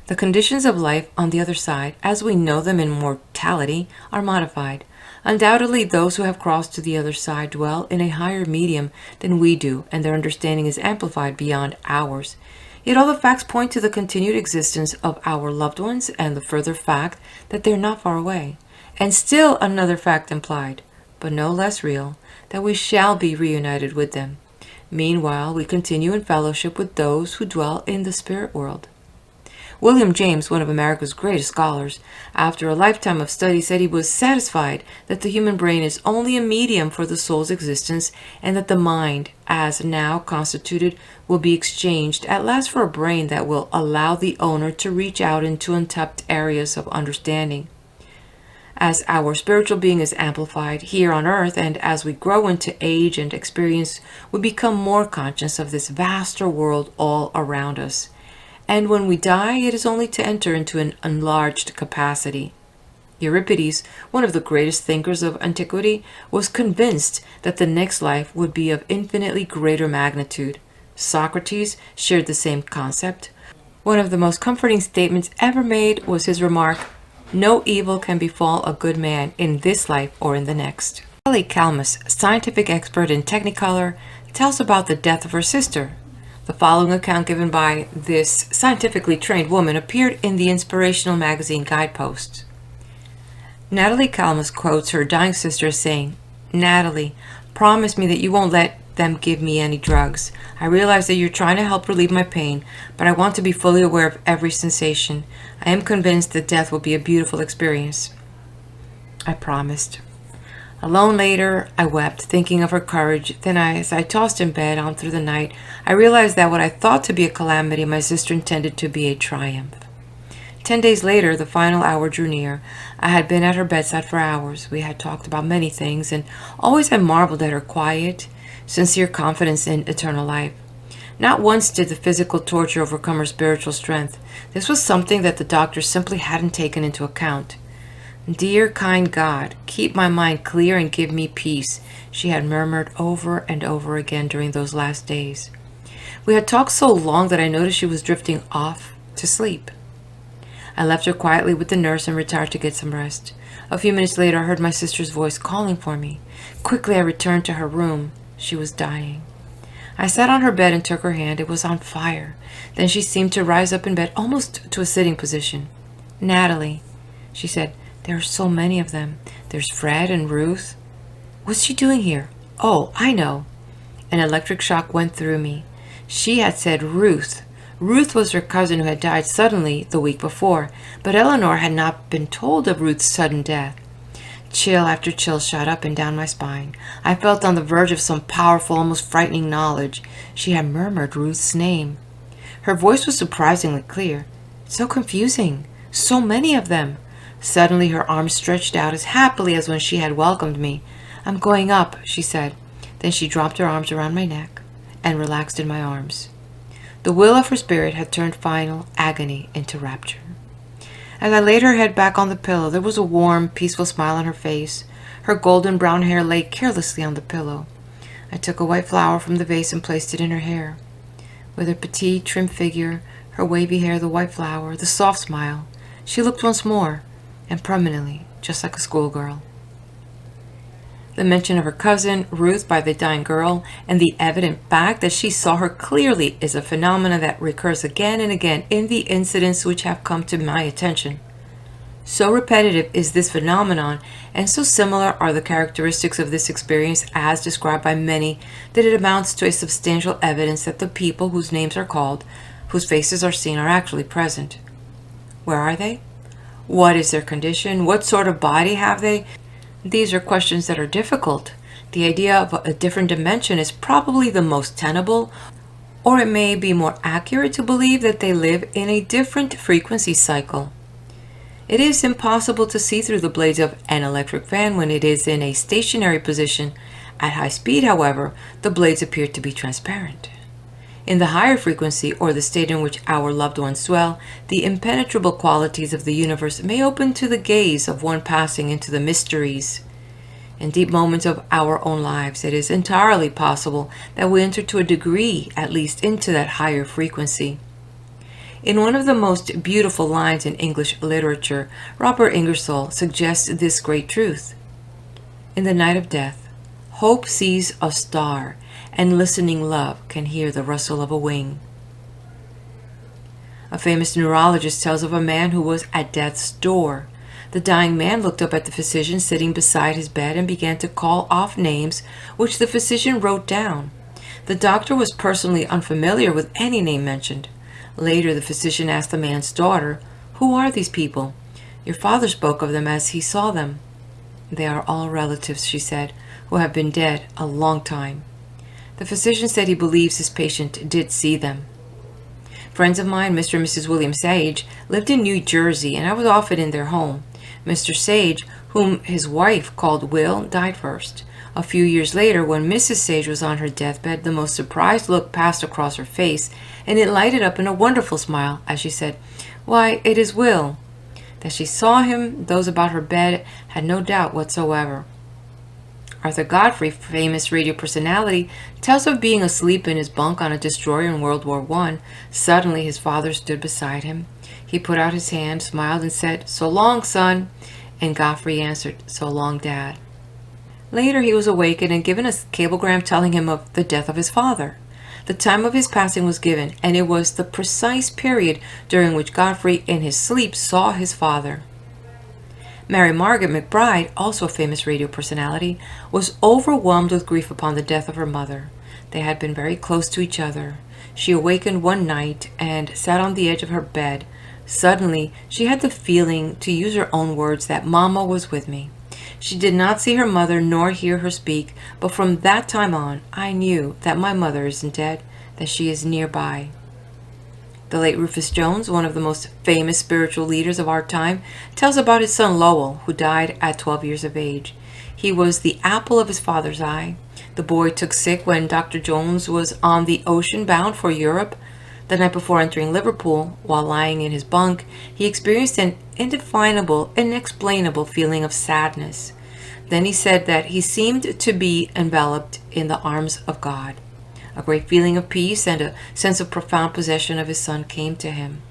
The conditions of life on the other side, as we know them in mortality, are modified. Undoubtedly, those who have crossed to the other side dwell in a higher medium than we do, and their understanding is amplified beyond ours. Yet all the facts point to the continued existence of our loved ones and the further fact that they are not far away. And still another fact implied, but no less real, that we shall be reunited with them. Meanwhile, we continue in fellowship with those who dwell in the spirit world. William James, one of America's greatest scholars, after a lifetime of study, said he was satisfied that the human brain is only a medium for the soul's existence, and that the mind, as now constituted, will be exchanged at last for a brain that will allow the owner to reach out into untapped areas of understanding. As our spiritual being is amplified here on earth, and as we grow into age and experience, we become more conscious of this vaster world all around us. And when we die, it is only to enter into an enlarged capacity. Euripides, one of the greatest thinkers of antiquity, was convinced that the next life would be of infinitely greater magnitude. Socrates shared the same concept. One of the most comforting statements ever made was his remark, "No evil can befall a good man in this life or in the next." Natalie Kalmus, scientific expert in Technicolor, tells about the death of her sister. The following account given by this scientifically trained woman appeared in the inspirational magazine Guidepost. Natalie Kalmus quotes her dying sister as saying, "Natalie, promise me that you won't let them give me any drugs. I realize that you're trying to help relieve my pain, but I want to be fully aware of every sensation. I am convinced that death will be a beautiful experience." I promised. Alone later, I wept, thinking of her courage. Then as I tossed in bed on through the night, I realized that what I thought to be a calamity, my sister intended to be a triumph. 10 days later, the final hour drew near. I had been at her bedside for hours. We had talked about many things, and always I marveled at her quiet, sincere confidence in eternal life. Not once did the physical torture overcome her spiritual strength. This was something that the doctors simply hadn't taken into account. "Dear, kind God, keep my mind clear and give me peace," she had murmured over and over again during those last days. We had talked so long that I noticed she was drifting off to sleep. I left her quietly with the nurse and retired to get some rest. A few minutes later, I heard my sister's voice calling for me. Quickly, I returned to her room. She was dying. I sat on her bed and took her hand. It was on fire. Then she seemed to rise up in bed, almost to a sitting position. "Natalie," she said, "there are so many of them. There's Fred and Ruth." What's she doing here? Oh, I know. An electric shock went through me. She had said Ruth. Ruth was her cousin who had died suddenly the week before, but Eleanor had not been told of Ruth's sudden death. Chill after chill shot up and down my spine. I felt on the verge of some powerful, almost frightening knowledge. She had murmured Ruth's name. Her voice was surprisingly clear. So confusing. So many of them. Suddenly her arms stretched out as happily as when she had welcomed me. "I'm going up," she said. Then she dropped her arms around my neck and relaxed in my arms. The will of her spirit had turned final agony into rapture. As I laid her head back on the pillow, there was a warm, peaceful smile on her face. Her golden brown hair lay carelessly on the pillow. I took a white flower from the vase and placed it in her hair. With her petite, trim figure, her wavy hair, the white flower, the soft smile, she looked once more, and permanently, just like a schoolgirl. The mention of her cousin, Ruth, by the dying girl, and the evident fact that she saw her clearly is a phenomenon that recurs again and again in the incidents which have come to my attention. So repetitive is this phenomenon, and so similar are the characteristics of this experience as described by many, that it amounts to a substantial evidence that the people whose names are called, whose faces are seen, are actually present. Where are they? What is their condition? What sort of body have they? These are questions that are difficult. The idea of a different dimension is probably the most tenable, or it may be more accurate to believe that they live in a different frequency cycle. It is impossible to see through the blades of an electric fan when it is in a stationary position. At high speed, however, the blades appear to be transparent. In the higher frequency, or the state in which our loved ones dwell, the impenetrable qualities of the universe may open to the gaze of one passing into the mysteries. In deep moments of our own lives, it is entirely possible that we enter to a degree, at least, into that higher frequency. In one of the most beautiful lines in English literature, Robert Ingersoll suggests this great truth. In the night of death, hope sees a star, and listening love can hear the rustle of a wing. A famous neurologist tells of a man who was at death's door. The dying man looked up at the physician sitting beside his bed and began to call off names which the physician wrote down. The doctor was personally unfamiliar with any name mentioned. Later, the physician asked the man's daughter, "Who are these people? Your father spoke of them as he saw them." "They are all relatives," she said, "who have been dead a long time." The physician said he believes his patient did see them. Friends of mine, Mr. and Mrs. William Sage, lived in New Jersey, and I was often in their home. Mr. Sage, whom his wife called Will, died first. A few years later, when Mrs. Sage was on her deathbed, the most surprised look passed across her face, and it lighted up in a wonderful smile as she said, "Why, it is Will." That she saw him, those about her bed had no doubt whatsoever. Arthur Godfrey, famous radio personality, tells of being asleep in his bunk on a destroyer in World War I. Suddenly his father stood beside him. He put out his hand, smiled, and said, "So long, son." And Godfrey answered, "So long, Dad." Later he was awakened and given a cablegram telling him of the death of his father. The time of his passing was given, and it was the precise period during which Godfrey in his sleep saw his father. Mary Margaret McBride, also a famous radio personality, was overwhelmed with grief upon the death of her mother. They had been very close to each other. She awakened one night and sat on the edge of her bed. Suddenly, she had the feeling, to use her own words, that Mama was with me. She did not see her mother nor hear her speak, but from that time on, I knew that my mother isn't dead, that she is nearby. The late Rufus Jones, one of the most famous spiritual leaders of our time, tells about his son Lowell, who died at 12 years of age. He was the apple of his father's eye. The boy took sick when Dr. Jones was on the ocean bound for Europe. The night before entering Liverpool, while lying in his bunk, he experienced an indefinable, inexplainable feeling of sadness. Then he said that he seemed to be enveloped in the arms of God. A great feeling of peace and a sense of profound possession of his son came to him.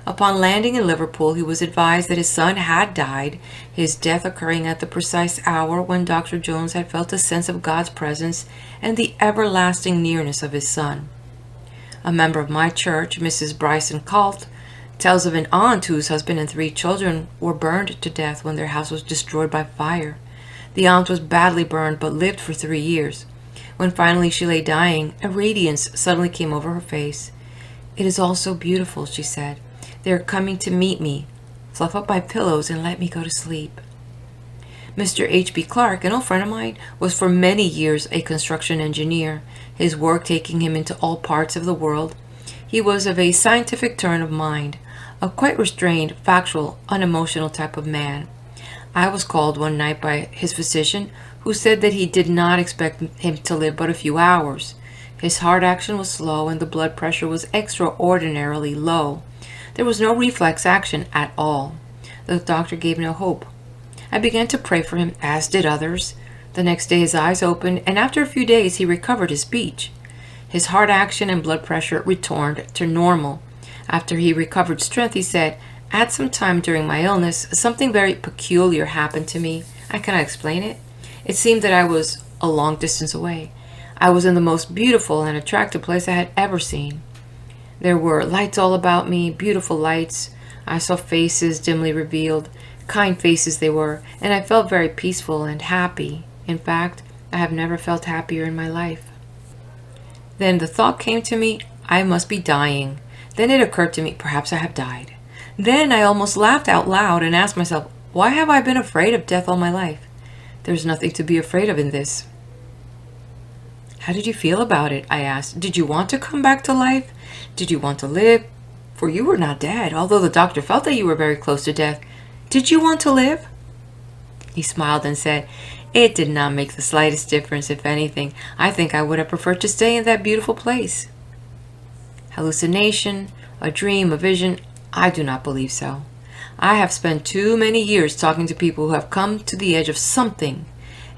Upon landing in Liverpool, he was advised that his son had died, his death occurring at the precise hour when Dr. Jones had felt a sense of God's presence and the everlasting nearness of his son. A member of my church, Mrs. Bryson Calt, tells of an aunt whose husband and 3 children were burned to death when their house was destroyed by fire. The aunt was badly burned but lived for 3 years. When finally she lay dying, a radiance suddenly came over her face. "It is all so beautiful," she said. "They are coming to meet me. Fluff up my pillows and let me go to sleep." Mr. H.B. Clark, an old friend of mine, was for many years a construction engineer, his work taking him into all parts of the world. He was of a scientific turn of mind, a quite restrained, factual, unemotional type of man. I was called one night by his physician, who said that he did not expect him to live but a few hours. His heart action was slow and the blood pressure was extraordinarily low. There was no reflex action at all. The doctor gave no hope. I began to pray for him, as did others. The next day his eyes opened, and after a few days he recovered his speech. His heart action and blood pressure returned to normal. After he recovered strength, he said, "At some time during my illness, something very peculiar happened to me. I cannot explain it. It seemed that I was a long distance away. I was in the most beautiful and attractive place I had ever seen. There were lights all about me, beautiful lights. I saw faces dimly revealed. Kind faces they were, and I felt very peaceful and happy. In fact, I have never felt happier in my life." Then the thought came to me, I must be dying. Then it occurred to me, perhaps I have died. Then I almost laughed out loud and asked myself, why have I been afraid of death all my life? There's nothing to be afraid of in this. "How did you feel about it?" I asked. "Did you want to come back to life? Did you want to live? For you were not dead, although the doctor felt that you were very close to death. Did you want to live?" He smiled and said, "It did not make the slightest difference. If anything, I think I would have preferred to stay in that beautiful place." Hallucination, a dream, a vision? I do not believe so. I have spent too many years talking to people who have come to the edge of something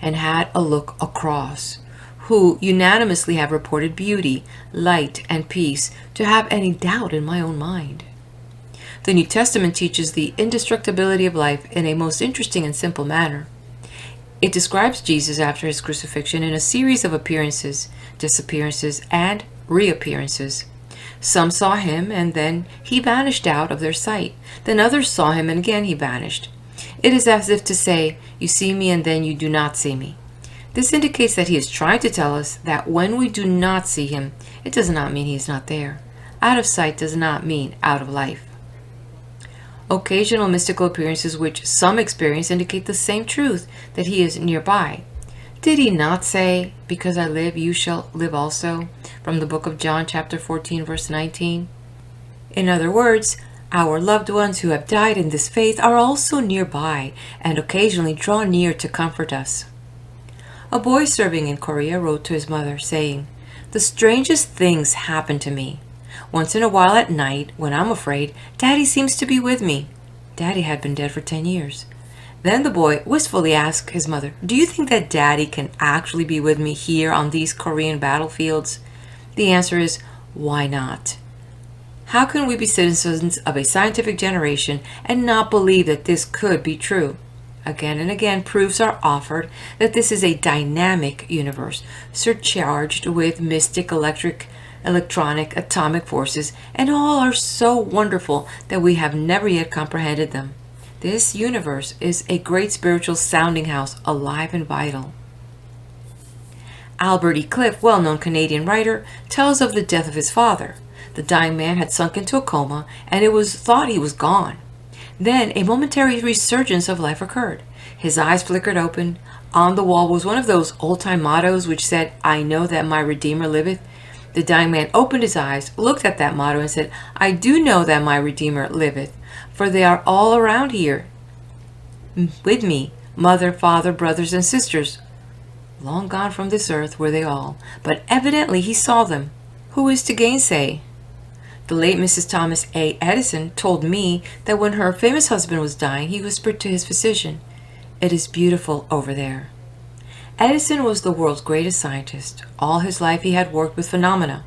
and had a look across, who unanimously have reported beauty, light, and peace, to have any doubt in my own mind. The New Testament teaches the indestructibility of life in a most interesting and simple manner. It describes Jesus after his crucifixion in a series of appearances, disappearances, and reappearances. Some saw him, and then he vanished out of their sight. Then others saw him, and again he vanished. It is as if to say, "You see me, and then you do not see me." This indicates that he is trying to tell us that when we do not see him, it does not mean he is not there. Out of sight does not mean out of life. Occasional mystical appearances which some experience indicate the same truth, that he is nearby. Did he not say, "Because I live, you shall live also," from the book of John chapter 14, verse 19? In other words, our loved ones who have died in this faith are also nearby and occasionally draw near to comfort us. A boy serving in Korea wrote to his mother, saying, "The strangest things happen to me. Once in a while at night, when I'm afraid, Daddy seems to be with me." Daddy had been dead for 10 years. Then the boy wistfully asked his mother, "Do you think that Daddy can actually be with me here on these Korean battlefields?" The answer is, why not? How can we be citizens of a scientific generation and not believe that this could be true? Again and again, proofs are offered that this is a dynamic universe, surcharged with mystic electronic, atomic forces, and all are so wonderful that we have never yet comprehended them. This universe is a great spiritual sounding house, alive and vital. Albert E. Cliff, well-known Canadian writer, tells of the death of his father. The dying man had sunk into a coma, and it was thought he was gone. Then a momentary resurgence of life occurred. His eyes flickered open. On the wall was one of those old-time mottos which said, "I know that my Redeemer liveth." The dying man opened his eyes, looked at that motto, and said, "I do know that my Redeemer liveth, for they are all around here with me, mother, father, brothers, and sisters. Long gone from this earth were they all, but evidently he saw them. Who is to gainsay?" The late Mrs. Thomas A. Edison told me that when her famous husband was dying, he whispered to his physician, "It is beautiful over there." Edison was the world's greatest scientist. All his life he had worked with phenomena.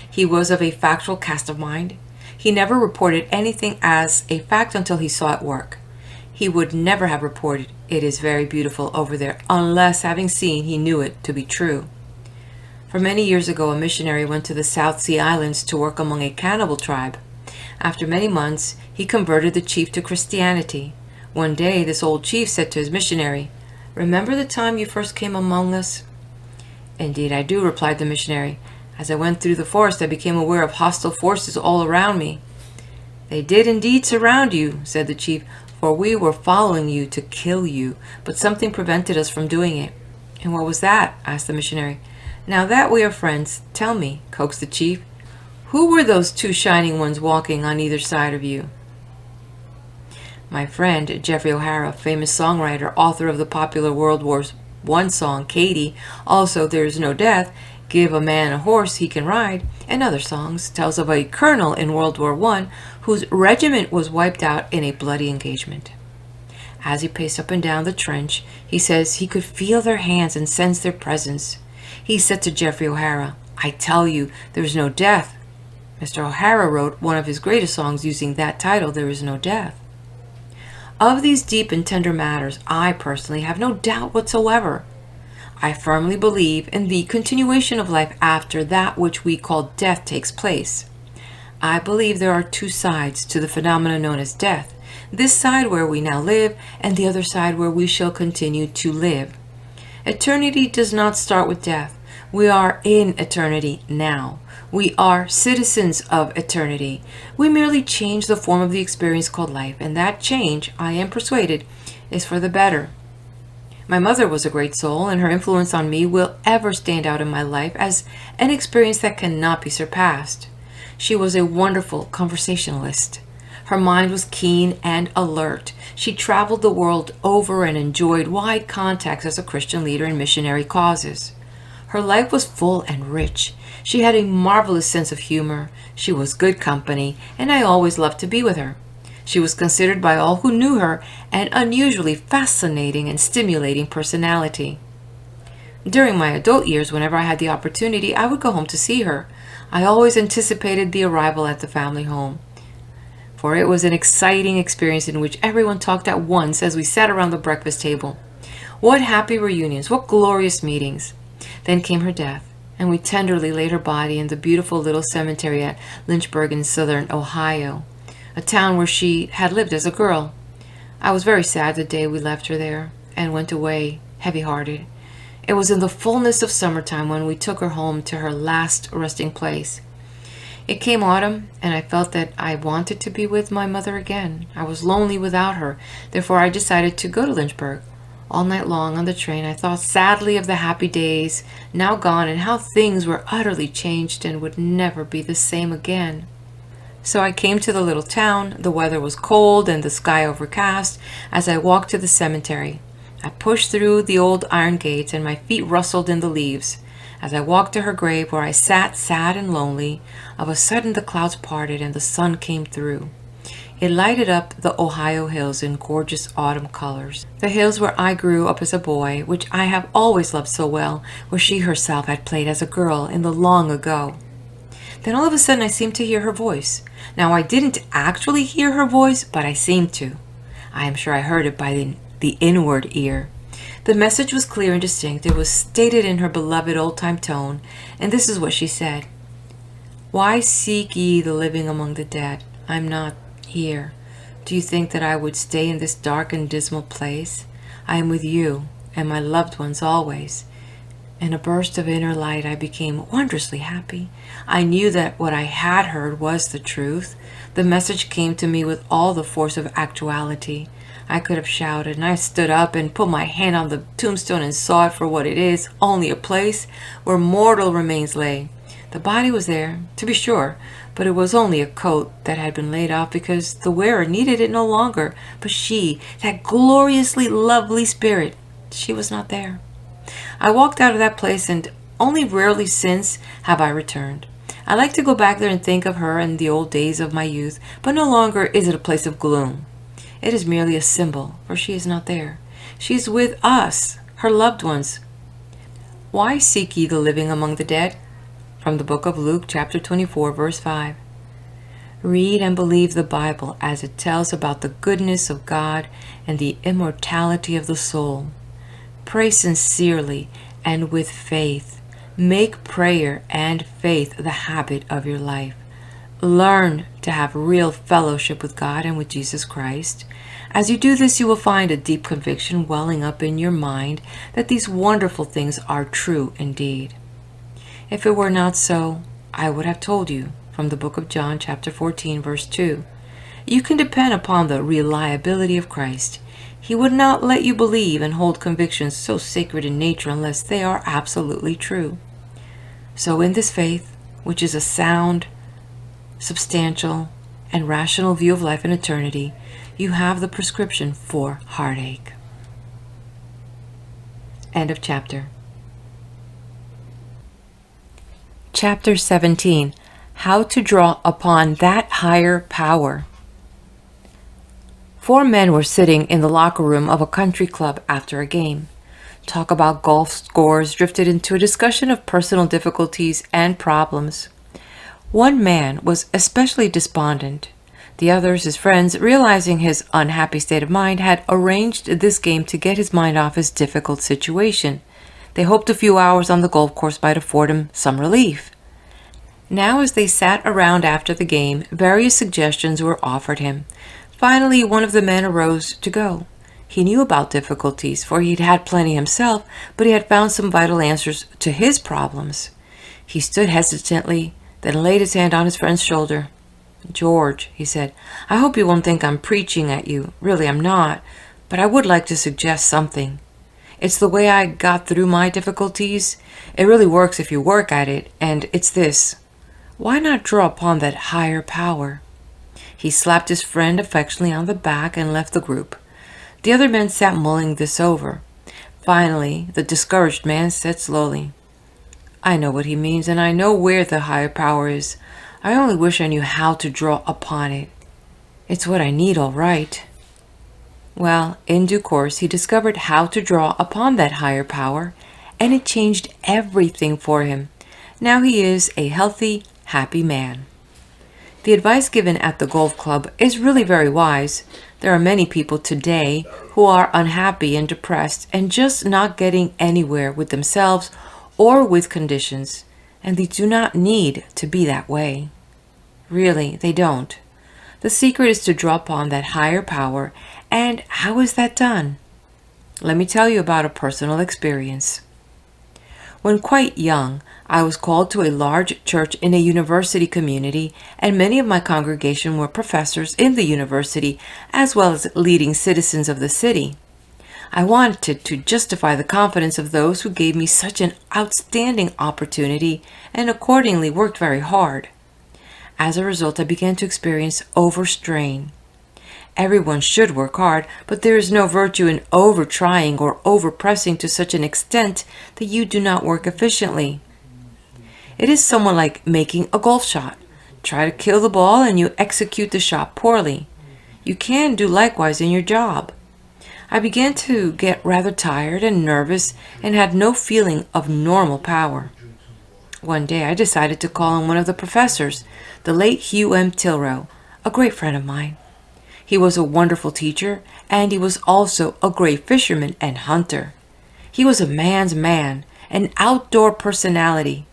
He was of a factual cast of mind. He never reported anything as a fact until he saw it work. He would never have reported, "It is very beautiful over there," unless, having seen, he knew it to be true. For many years ago, a missionary went to the South Sea Islands to work among a cannibal tribe. After many months, he converted the chief to Christianity. One day, this old chief said to his missionary, "Remember the time you first came among us?" "Indeed I do," replied the missionary. "As I went through the forest, I became aware of hostile forces all around me." "They did indeed surround you," said the chief, "for we were following you to kill you, but something prevented us from doing it." "And what was that?" asked the missionary. "Now that we are friends, tell me," coaxed the chief. "Who were those two shining ones walking on either side of you?" My friend Jeffrey O'Hara, famous songwriter, author of the popular World War I song Katie, also There Is No Death, Give a Man a Horse He Can Ride, and other songs, tells of a colonel in World War I whose regiment was wiped out in a bloody engagement. As he paced up and down the trench, he says he could feel their hands and sense their presence. He said to Jeffrey O'Hara, "I tell you, there is no death." Mr. O'Hara wrote one of his greatest songs using that title, There Is No Death. Of these deep and tender matters, I personally have no doubt whatsoever. I firmly believe in the continuation of life after that which we call death takes place. I believe there are two sides to the phenomenon known as death, this side where we now live, and the other side where we shall continue to live. Eternity does not start with death. We are in eternity now. We are citizens of eternity. We merely change the form of the experience called life, and that change, I am persuaded, is for the better. My mother was a great soul, and her influence on me will ever stand out in my life as an experience that cannot be surpassed. She was a wonderful conversationalist. Her mind was keen and alert. She traveled the world over and enjoyed wide contacts as a Christian leader in missionary causes. Her life was full and rich. She had a marvelous sense of humor. She was good company, and I always loved to be with her. She was considered by all who knew her an unusually fascinating and stimulating personality. During my adult years, whenever I had the opportunity, I would go home to see her. I always anticipated the arrival at the family home, for it was an exciting experience in which everyone talked at once as we sat around the breakfast table. What happy reunions, what glorious meetings! Then came her death, and we tenderly laid her body in the beautiful little cemetery at Lynchburg in southern Ohio, a town where she had lived as a girl. I was very sad the day we left her there and went away heavy-hearted. It was in the fullness of summertime when we took her home to her last resting place. It came autumn, and I felt that I wanted to be with my mother again. I was lonely without her, therefore I decided to go to Lynchburg. All night long on the train, I thought sadly of the happy days now gone and how things were utterly changed and would never be the same again. So I came to the little town. The weather was cold and the sky overcast as I walked to the cemetery. I pushed through the old iron gates and my feet rustled in the leaves. As I walked to her grave where I sat sad and lonely, of a sudden the clouds parted and the sun came through. It lighted up the Ohio hills in gorgeous autumn colors. The hills where I grew up as a boy, which I have always loved so well, where she herself had played as a girl in the long ago. Then all of a sudden I seemed to hear her voice. Now I didn't actually hear her voice, but I seemed to. I am sure I heard it by the inward ear. The message was clear and distinct. It was stated in her beloved old-time tone, and this is what she said. Why seek ye the living among the dead? I'm not here. Do you think that I would stay in this dark and dismal place? I am with you and my loved ones always. In a burst of inner light, I became wondrously happy. I knew that what I had heard was the truth. The message came to me with all the force of actuality. I could have shouted, and I stood up and put my hand on the tombstone and saw it for what it is, only a place where mortal remains lay. The body was there, to be sure, but it was only a coat that had been laid off because the wearer needed it no longer. But she, that gloriously lovely spirit, she was not there. I walked out of that place, and only rarely since have I returned. I like to go back there and think of her and the old days of my youth, but no longer is it a place of gloom. It is merely a symbol, for she is not there. She is with us, her loved ones. Why seek ye the living among the dead? From the book of Luke, chapter 24, verse 5. Read and believe the Bible as it tells about the goodness of God and the immortality of the soul. Pray sincerely and with faith. Make prayer and faith the habit of your life. Learn to have real fellowship with God and with Jesus Christ. As you do this, you will find a deep conviction welling up in your mind that these wonderful things are true indeed. If it were not so, I would have told you from the book of John, chapter 14, verse 2. You can depend upon the reliability of Christ. He would not let you believe and hold convictions so sacred in nature unless they are absolutely true. So in this faith, which is a sound, substantial, and rational view of life and eternity, you have the prescription for heartache. End of chapter. Chapter 17. How to draw upon that higher power. 4 men were sitting in the locker room of a country club after a game. Talk about golf scores drifted into a discussion of personal difficulties and problems. One man was especially despondent. The others, his friends, realizing his unhappy state of mind, had arranged this game to get his mind off his difficult situation. They hoped a few hours on the golf course might afford him some relief. Now, as they sat around after the game, various suggestions were offered him. Finally, one of the men arose to go. He knew about difficulties, for he'd had plenty himself, but he had found some vital answers to his problems. He stood hesitantly, then laid his hand on his friend's shoulder. "George," he said, "I hope you won't think I'm preaching at you. Really, I'm not. But I would like to suggest something. It's the way I got through my difficulties. It really works if you work at it, and it's this. Why not draw upon that higher power?" He slapped his friend affectionately on the back and left the group. The other men sat mulling this over. Finally, the discouraged man said slowly, "I know what he means, and I know where the higher power is. I only wish I knew how to draw upon it. It's what I need, all right." Well, in due course, he discovered how to draw upon that higher power, and it changed everything for him. Now he is a healthy, happy man. The advice given at the golf club is really very wise. There are many people today who are unhappy and depressed and just not getting anywhere with themselves or with conditions, and they do not need to be that way. Really, they don't. The secret is to draw upon that higher power, and how is that done? Let me tell you about a personal experience. When quite young, I was called to a large church in a university community, and many of my congregation were professors in the university, as well as leading citizens of the city. I wanted to justify the confidence of those who gave me such an outstanding opportunity, and accordingly worked very hard. As a result, I began to experience overstrain. Everyone should work hard, but there is no virtue in over-trying or over-pressing to such an extent that you do not work efficiently. It is somewhat like making a golf shot. Try to kill the ball and you execute the shot poorly. You can do likewise in your job. I began to get rather tired and nervous and had no feeling of normal power. One day I decided to call on one of the professors, the late Hugh M. Tilrow, a great friend of mine. He was a wonderful teacher, and he was also a great fisherman and hunter. He was a man's man, an outdoor personality.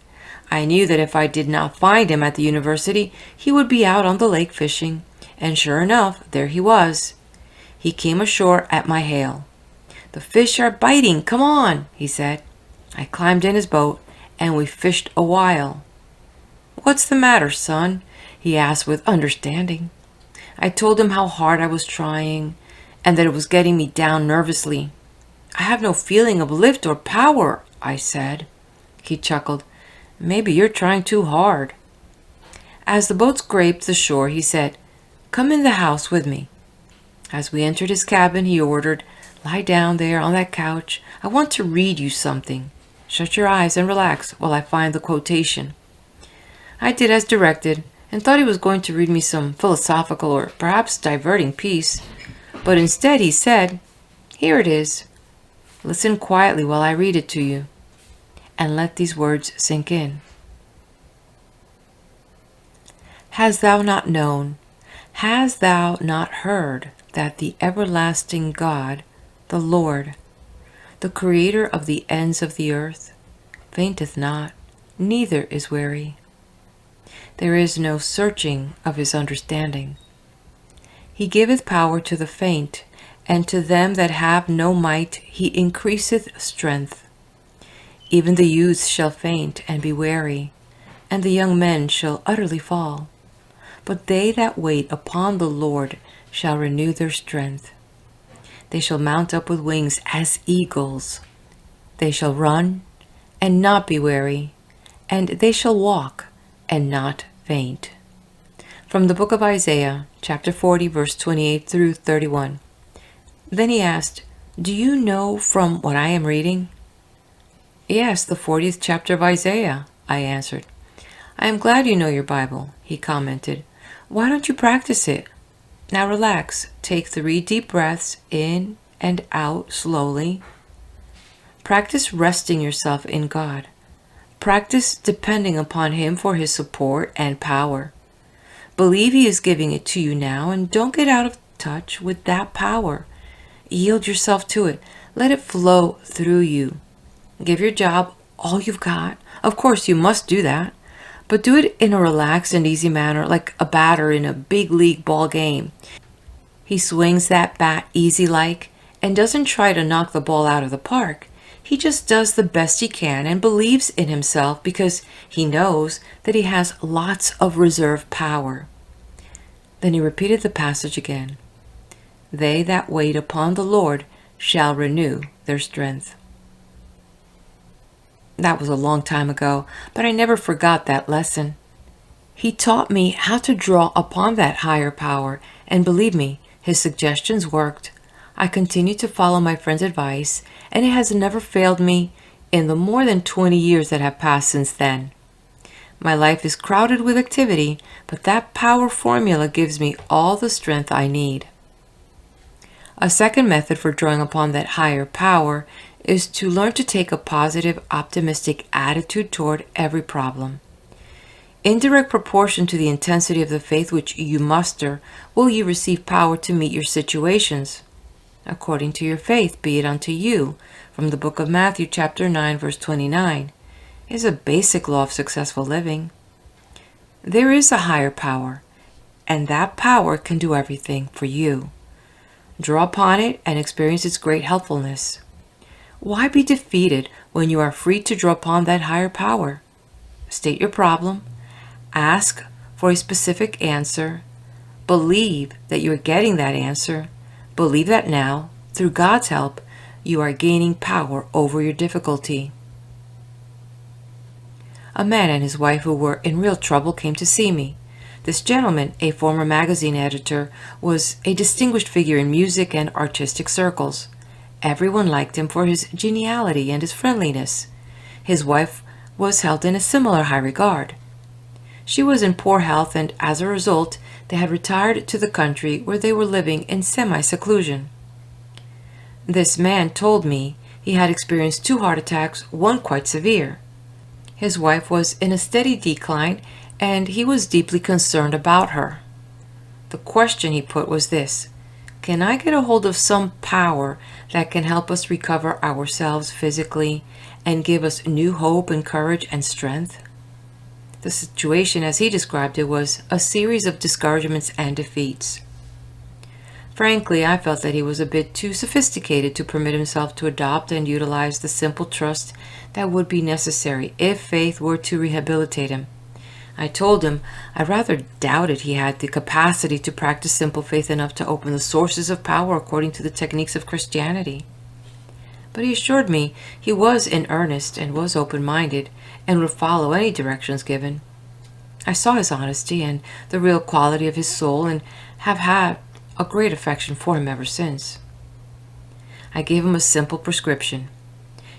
I knew that if I did not find him at the university, he would be out on the lake fishing, and sure enough, there he was. He came ashore at my hail. "The fish are biting, come on," he said. I climbed in his boat, and we fished a while. "What's the matter, son?" he asked with understanding. I told him how hard I was trying, and that it was getting me down nervously. "I have no feeling of lift or power," I said. He chuckled. "Maybe you're trying too hard." As the boat scraped the shore, he said, "Come in the house with me." As we entered his cabin, he ordered, "Lie down there on that couch. I want to read you something. Shut your eyes and relax while I find the quotation." I did as directed, and thought he was going to read me some philosophical or perhaps diverting piece. But instead he said, "Here it is. Listen quietly while I read it to you, and let these words sink in. Hast thou not known, hast thou not heard, that the everlasting God, the Lord, the Creator of the ends of the earth, fainteth not, neither is weary. There is no searching of his understanding. He giveth power to the faint, and to them that have no might he increaseth strength. Even the youths shall faint and be weary, and the young men shall utterly fall. But they that wait upon the Lord shall renew their strength. They shall mount up with wings as eagles. They shall run and not be weary, and they shall walk and not faint." From the book of Isaiah, chapter 40, verse 28 through 31. Then he asked, "Do you know from what I am reading?" "Yes, the 40th chapter of Isaiah," I answered. "I am glad you know your Bible," he commented. "Why don't you practice it? Now relax. Take 3 deep breaths in and out slowly. Practice resting yourself in God. Practice depending upon Him for His support and power. Believe He is giving it to you now, and don't get out of touch with that power. Yield yourself to it. Let it flow through you. Give your job all you've got. Of course, you must do that, but do it in a relaxed and easy manner, like a batter in a big league ball game. He swings that bat easy-like and doesn't try to knock the ball out of the park. He just does the best he can and believes in himself because he knows that he has lots of reserve power." Then he repeated the passage again. "They that wait upon the Lord shall renew their strength." That was a long time ago, but I never forgot that lesson. He taught me how to draw upon that higher power, and believe me, his suggestions worked. I continue to follow my friend's advice, and it has never failed me in the more than 20 years that have passed since then. My life is crowded with activity, but that power formula gives me all the strength I need. A second method for drawing upon that higher power is to learn to take a positive, optimistic attitude toward every problem. In direct proportion to the intensity of the faith which you muster, will you receive power to meet your situations. According to your faith, be it unto you, from the book of Matthew chapter 9, verse 29, is a basic law of successful living. There is a higher power, and that power can do everything for you. Draw upon it and experience its great helpfulness. Why be defeated when you are free to draw upon that higher power? State your problem, ask for a specific answer, believe that you are getting that answer, believe that now, through God's help, you are gaining power over your difficulty. A man and his wife who were in real trouble came to see me. This gentleman, a former magazine editor, was a distinguished figure in music and artistic circles. Everyone liked him for his geniality and his friendliness. His wife was held in a similar high regard. She was in poor health, and as a result, they had retired to the country where they were living in semi-seclusion. This man told me he had experienced 2 heart attacks, one quite severe. His wife was in a steady decline, and he was deeply concerned about her. The question he put was this: can I get a hold of some power that can help us recover ourselves physically and give us new hope and courage and strength? The situation, as he described it, was a series of discouragements and defeats. Frankly, I felt that he was a bit too sophisticated to permit himself to adopt and utilize the simple trust that would be necessary if faith were to rehabilitate him. I told him I rather doubted he had the capacity to practice simple faith enough to open the sources of power according to the techniques of Christianity. But he assured me he was in earnest and was open-minded and would follow any directions given. I saw his honesty and the real quality of his soul, and have had a great affection for him ever since. I gave him a simple prescription.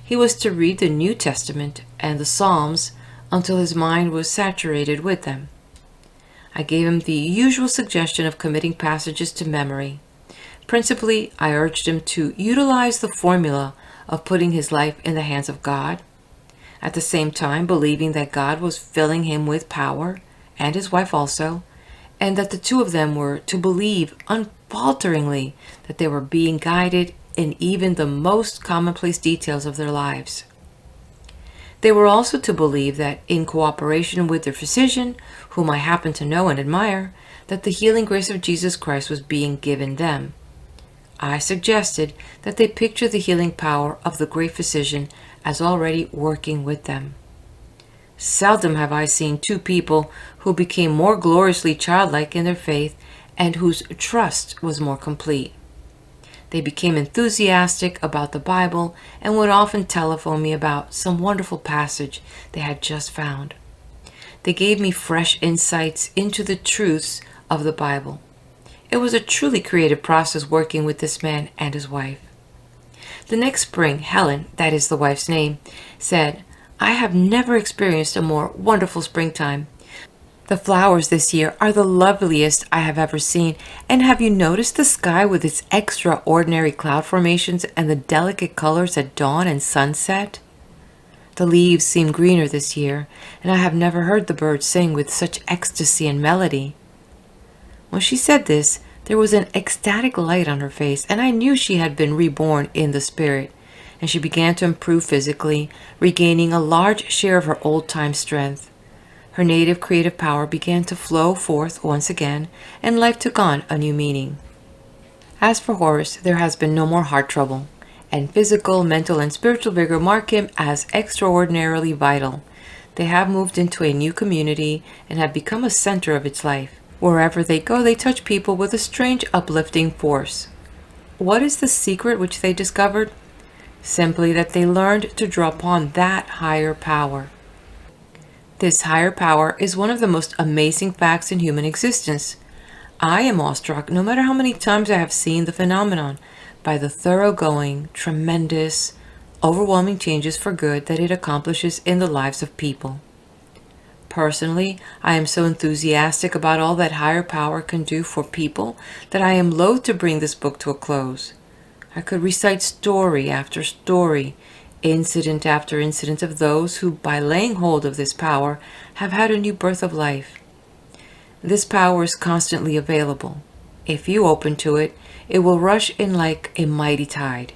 He was to read the New Testament and the Psalms until his mind was saturated with them. I gave him the usual suggestion of committing passages to memory. Principally, I urged him to utilize the formula of putting his life in the hands of God, at the same time believing that God was filling him with power, and his wife also, and that the 2 of them were to believe unfalteringly that they were being guided in even the most commonplace details of their lives. They were also to believe that in cooperation with their physician, whom I happen to know and admire, that the healing grace of Jesus Christ was being given them. I suggested that they picture the healing power of the great physician as already working with them. Seldom have I seen 2 people who became more gloriously childlike in their faith and whose trust was more complete. They became enthusiastic about the Bible and would often telephone me about some wonderful passage they had just found. They gave me fresh insights into the truths of the Bible. It was a truly creative process working with this man and his wife. The next spring, Helen, that is the wife's name, said, "I have never experienced a more wonderful springtime. The flowers this year are the loveliest I have ever seen, and have you noticed the sky with its extraordinary cloud formations and the delicate colors at dawn and sunset? The leaves seem greener this year, and I have never heard the birds sing with such ecstasy and melody." When she said this, there was an ecstatic light on her face, and I knew she had been reborn in the spirit, and she began to improve physically, regaining a large share of her old-time strength. Her native creative power began to flow forth once again, and life took on a new meaning. As for Horace, there has been no more heart trouble, and physical, mental, and spiritual vigor mark him as extraordinarily vital. They have moved into a new community and have become a center of its life. Wherever they go, they touch people with a strange uplifting force. What is the secret which they discovered? Simply that they learned to draw upon that higher power. This higher power is one of the most amazing facts in human existence. I am awestruck, no matter how many times I have seen the phenomenon, by the thoroughgoing, tremendous, overwhelming changes for good that it accomplishes in the lives of people. Personally, I am so enthusiastic about all that higher power can do for people that I am loath to bring this book to a close. I could recite story after story, incident after incident of those who, by laying hold of this power, have had a new birth of life. This power is constantly available. If you open to it, it will rush in like a mighty tide.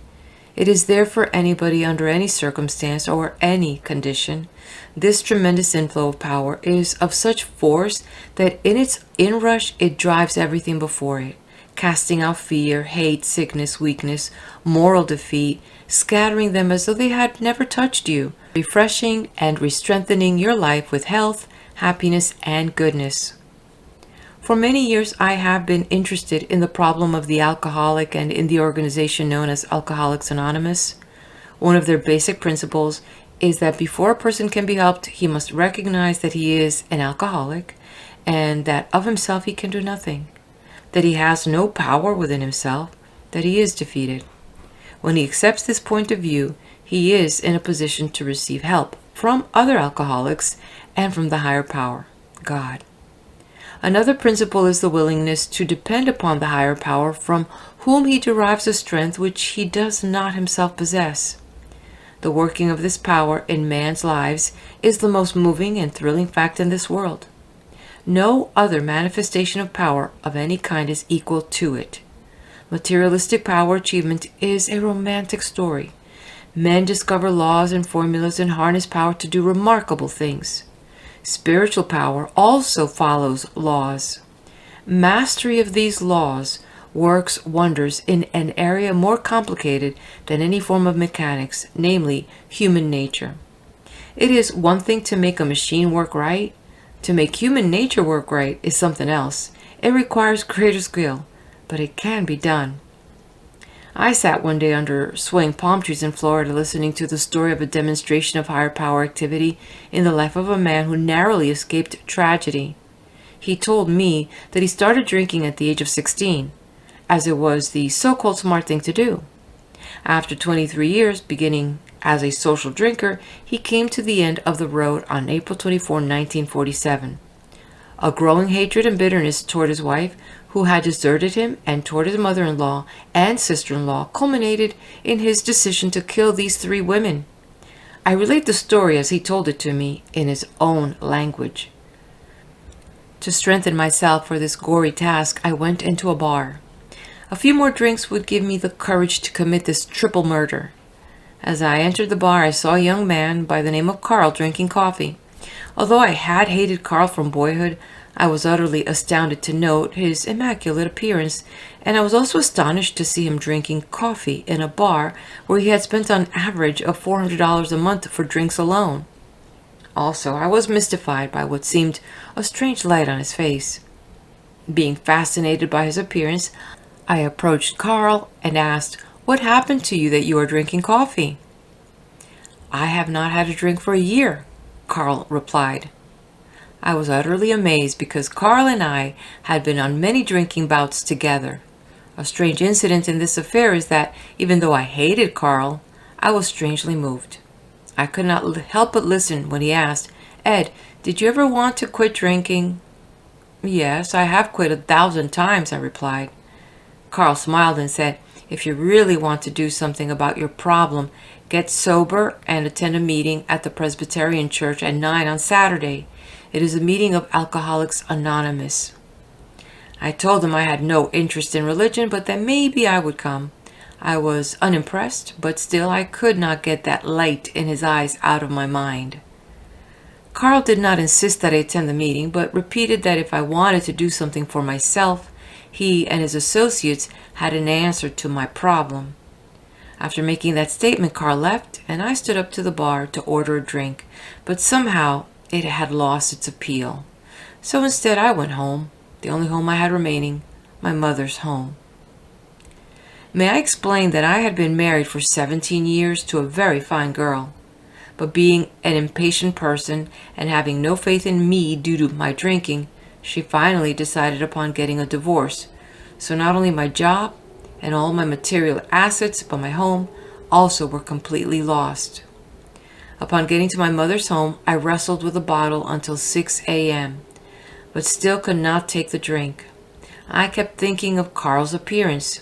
It is there for anybody under any circumstance or any condition. This tremendous inflow of power is of such force that in its inrush it drives everything before it, casting out fear, hate, sickness, weakness, moral defeat, scattering them as though they had never touched you, refreshing and re-strengthening your life with health, happiness, and goodness. For many years, I have been interested in the problem of the alcoholic and in the organization known as Alcoholics Anonymous. One of their basic principles is that before a person can be helped, he must recognize that he is an alcoholic and that of himself he can do nothing, that he has no power within himself, that he is defeated. When he accepts this point of view, he is in a position to receive help from other alcoholics and from the higher power, God. Another principle is the willingness to depend upon the higher power from whom he derives a strength which he does not himself possess. The working of this power in man's lives is the most moving and thrilling fact in this world. No other manifestation of power of any kind is equal to it. Materialistic power achievement is a romantic story. Men discover laws and formulas and harness power to do remarkable things. Spiritual power also follows laws. Mastery of these laws works wonders in an area more complicated than any form of mechanics, namely human nature. It is one thing to make a machine work right. To make human nature work right is something else. It requires greater skill, but it can be done. I sat one day under swaying palm trees in Florida listening to the story of a demonstration of higher power activity in the life of a man who narrowly escaped tragedy. He told me that he started drinking at the age of 16, as it was the so-called smart thing to do. After 23 years, beginning as a social drinker, he came to the end of the road on April 24, 1947. A growing hatred and bitterness toward his wife, who had deserted him, and toward his mother-in-law and sister-in-law culminated in his decision to kill these 3 women. I relate the story as he told it to me in his own language. To strengthen myself for this gory task, I went into a bar. A few more drinks would give me the courage to commit this triple murder. As I entered the bar, I saw a young man by the name of Carl drinking coffee. Although I had hated Carl from boyhood, I was utterly astounded to note his immaculate appearance, and I was also astonished to see him drinking coffee in a bar where he had spent an average of $400 a month for drinks alone. Also, I was mystified by what seemed a strange light on his face. Being fascinated by his appearance, I approached Carl and asked, "What happened to you that you are drinking coffee?" "I have not had a drink for a year," Carl replied. I was utterly amazed because Carl and I had been on many drinking bouts together. A strange incident in this affair is that even though I hated Carl, I was strangely moved. I could not help but listen when he asked, "Ed, did you ever want to quit drinking?" "Yes, I have quit 1,000 times," I replied. Carl smiled and said, "If you really want to do something about your problem, get sober and attend a meeting at the Presbyterian Church at 9 on Saturday. It is a meeting of Alcoholics Anonymous." I told him I had no interest in religion, but that maybe I would come. I was unimpressed, but still I could not get that light in his eyes out of my mind. Carl did not insist that I attend the meeting, but repeated that if I wanted to do something for myself, he and his associates had an answer to my problem. After making that statement, Carl left, and I stood up to the bar to order a drink, but somehow it had lost its appeal. So instead I went home, the only home I had remaining, my mother's home. May I explain that I had been married for 17 years to a very fine girl, but being an impatient person and having no faith in me due to my drinking, she finally decided upon getting a divorce. So not only my job and all my material assets, but my home also were completely lost. Upon getting to my mother's home, I wrestled with a bottle until 6 a.m., but still could not take the drink. I kept thinking of Carl's appearance.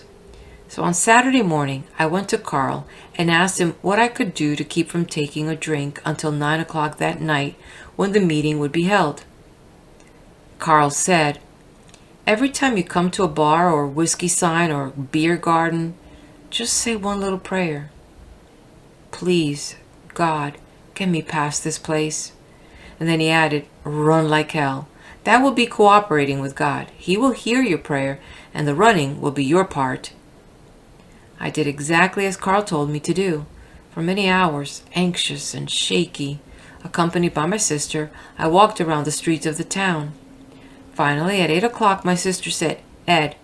So on Saturday morning, I went to Carl and asked him what I could do to keep from taking a drink until 9 o'clock that night when the meeting would be held. Carl said, "Every time you come to a bar or whiskey sign or beer garden, just say one little prayer. Please, God, get me past this place." And then he added, "Run like hell. That will be cooperating with God. He will hear your prayer, and the running will be your part." I did exactly as Carl told me to do. For many hours, anxious and shaky, accompanied by my sister, I walked around the streets of the town. Finally, at 8 o'clock, my sister said, "Ed,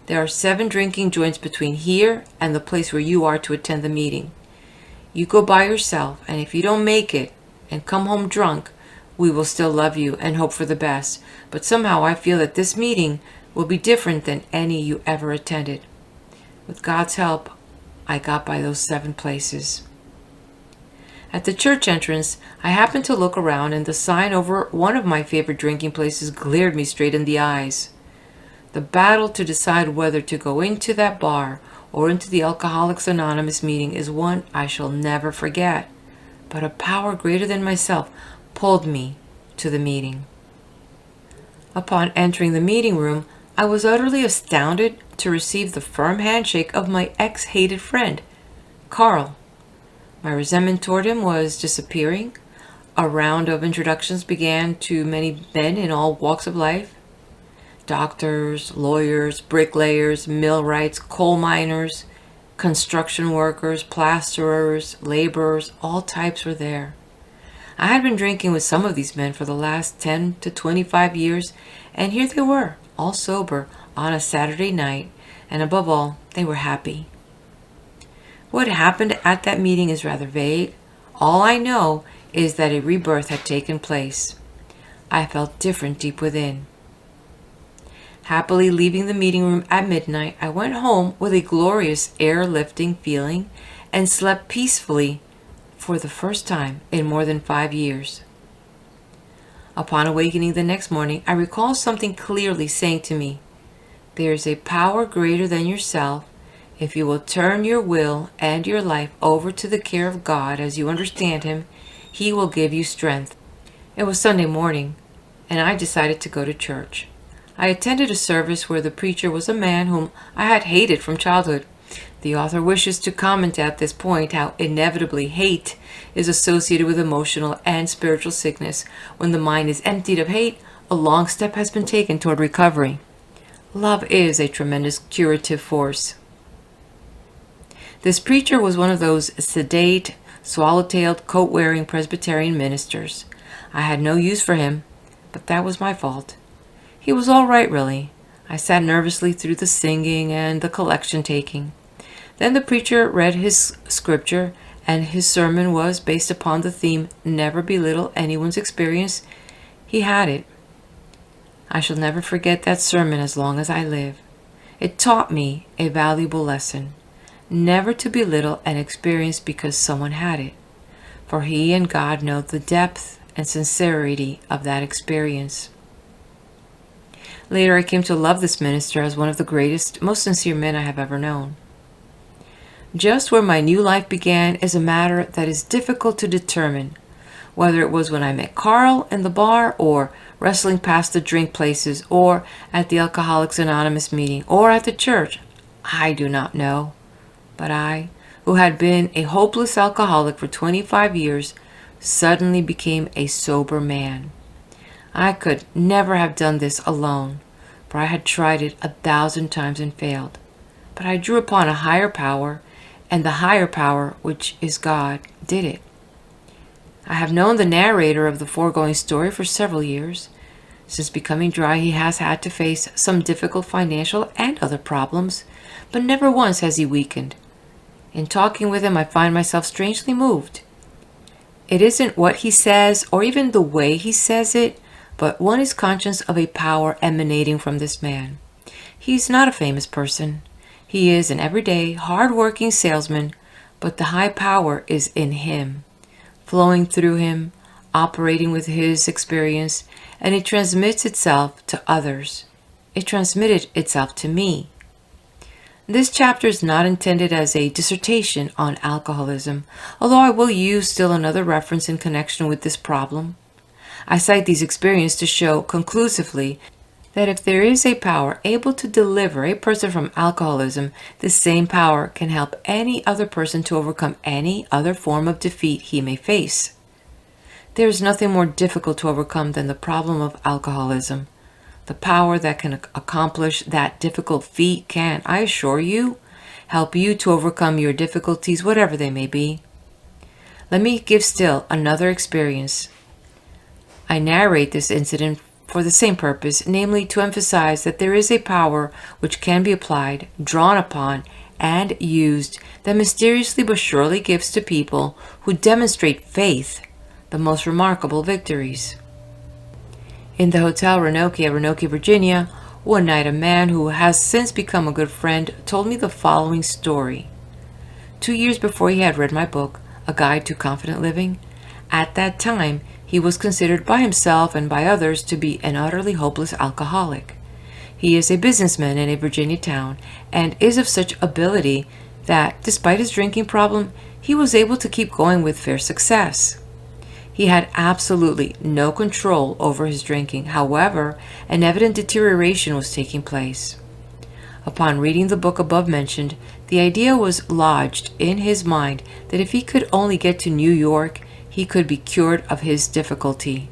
there are 7 drinking joints between here and the place where you are to attend the meeting. You go by yourself, and if you don't make it and come home drunk, we will still love you and hope for the best. But somehow I feel that this meeting will be different than any you ever attended." With God's help, I got by those 7 places. At the church entrance, I happened to look around, and the sign over one of my favorite drinking places glared me straight in the eyes. The battle to decide whether to go into that bar or into the Alcoholics Anonymous meeting is one I shall never forget. But a power greater than myself pulled me to the meeting. Upon entering the meeting room, I was utterly astounded to receive the firm handshake of my ex-hated friend, Carl. My resentment toward him was disappearing. A round of introductions began to many men in all walks of life. Doctors, lawyers, bricklayers, millwrights, coal miners, construction workers, plasterers, laborers, all types were there. I had been drinking with some of these men for the last 10 to 25 years, and here they were, all sober, on a Saturday night, and above all, they were happy. What happened at that meeting is rather vague. All I know is that a rebirth had taken place. I felt different deep within. Happily leaving the meeting room at midnight, I went home with a glorious air-lifting feeling and slept peacefully for the first time in more than 5 years. Upon awakening the next morning, I recall something clearly saying to me, "There is a power greater than yourself. If you will turn your will and your life over to the care of God as you understand Him, He will give you strength." It was Sunday morning, and I decided to go to church. I attended a service where the preacher was a man whom I had hated from childhood. The author wishes to comment at this point how inevitably hate is associated with emotional and spiritual sickness. When the mind is emptied of hate, a long step has been taken toward recovery. Love is a tremendous curative force. This preacher was one of those sedate, swallow-tailed, coat-wearing Presbyterian ministers. I had no use for him, but that was my fault. He was all right, really. I sat nervously through the singing and the collection taking. Then the preacher read his scripture, and his sermon was based upon the theme, "Never belittle anyone's experience." He had it. I shall never forget that sermon as long as I live. It taught me a valuable lesson. Never to belittle an experience because someone had it, for He and God know the depth and sincerity of that experience. Later, I came to love this minister as one of the greatest, most sincere men I have ever known. Just where my new life began is a matter that is difficult to determine. Whether it was when I met Carl in the bar, or wrestling past the drink places, or at the Alcoholics Anonymous meeting, or at the church, I do not know. But I, who had been a hopeless alcoholic for 25 years, suddenly became a sober man. I could never have done this alone, for I had tried it 1,000 times and failed. But I drew upon a higher power, and the higher power, which is God, did it. I have known the narrator of the foregoing story for several years. Since becoming dry, he has had to face some difficult financial and other problems, but never once has he weakened. In talking with him, I find myself strangely moved. It isn't what he says or even the way he says it, but one is conscious of a power emanating from this man. He's not a famous person. He is an everyday, hard-working salesman, but the high power is in him, flowing through him, operating with his experience, and it transmits itself to others. It transmitted itself to me. This chapter is not intended as a dissertation on alcoholism, although I will use still another reference in connection with this problem. I cite these experiences to show conclusively that if there is a power able to deliver a person from alcoholism, this same power can help any other person to overcome any other form of defeat he may face. There is nothing more difficult to overcome than the problem of alcoholism. The power that can accomplish that difficult feat can, I assure you, help you to overcome your difficulties, whatever they may be. Let me give still another experience. I narrate this incident for the same purpose, namely to emphasize that there is a power which can be applied, drawn upon, and used that mysteriously but surely gives to people who demonstrate faith the most remarkable victories. In the Hotel Roanoke at Roanoke, Virginia, one night a man who has since become a good friend told me the following story. 2 years before he had read my book, A Guide to Confident Living, at that time he was considered by himself and by others to be an utterly hopeless alcoholic. He is a businessman in a Virginia town and is of such ability that, despite his drinking problem, he was able to keep going with fair success. He had absolutely no control over his drinking. However, an evident deterioration was taking place. Upon reading the book above mentioned, the idea was lodged in his mind that if he could only get to New York, he could be cured of his difficulty.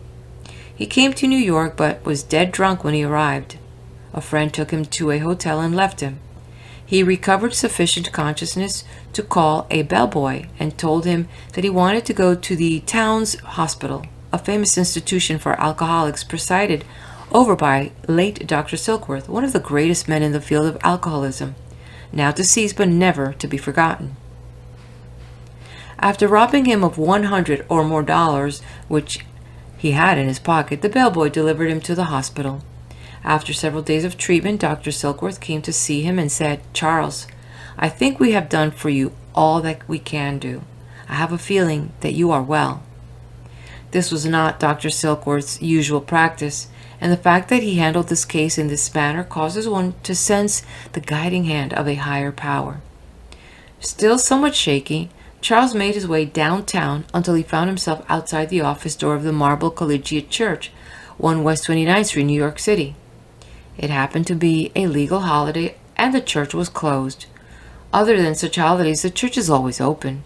He came to New York but was dead drunk when he arrived. A friend took him to a hotel and left him. He recovered sufficient consciousness to call a bellboy and told him that he wanted to go to the town's hospital, a famous institution for alcoholics presided over by late Dr. Silkworth, one of the greatest men in the field of alcoholism, now deceased but never to be forgotten. After robbing him of $100 or more, which he had in his pocket, the bellboy delivered him to the hospital. After several days of treatment, Dr. Silkworth came to see him and said, "Charles, I think we have done for you all that we can do. I have a feeling that you are well." This was not Dr. Silkworth's usual practice, and the fact that he handled this case in this manner causes one to sense the guiding hand of a higher power. Still somewhat shaky, Charles made his way downtown until he found himself outside the office door of the Marble Collegiate Church, 1 West 29th Street, New York City. It happened to be a legal holiday, and the church was closed. Other than such holidays, the church is always open.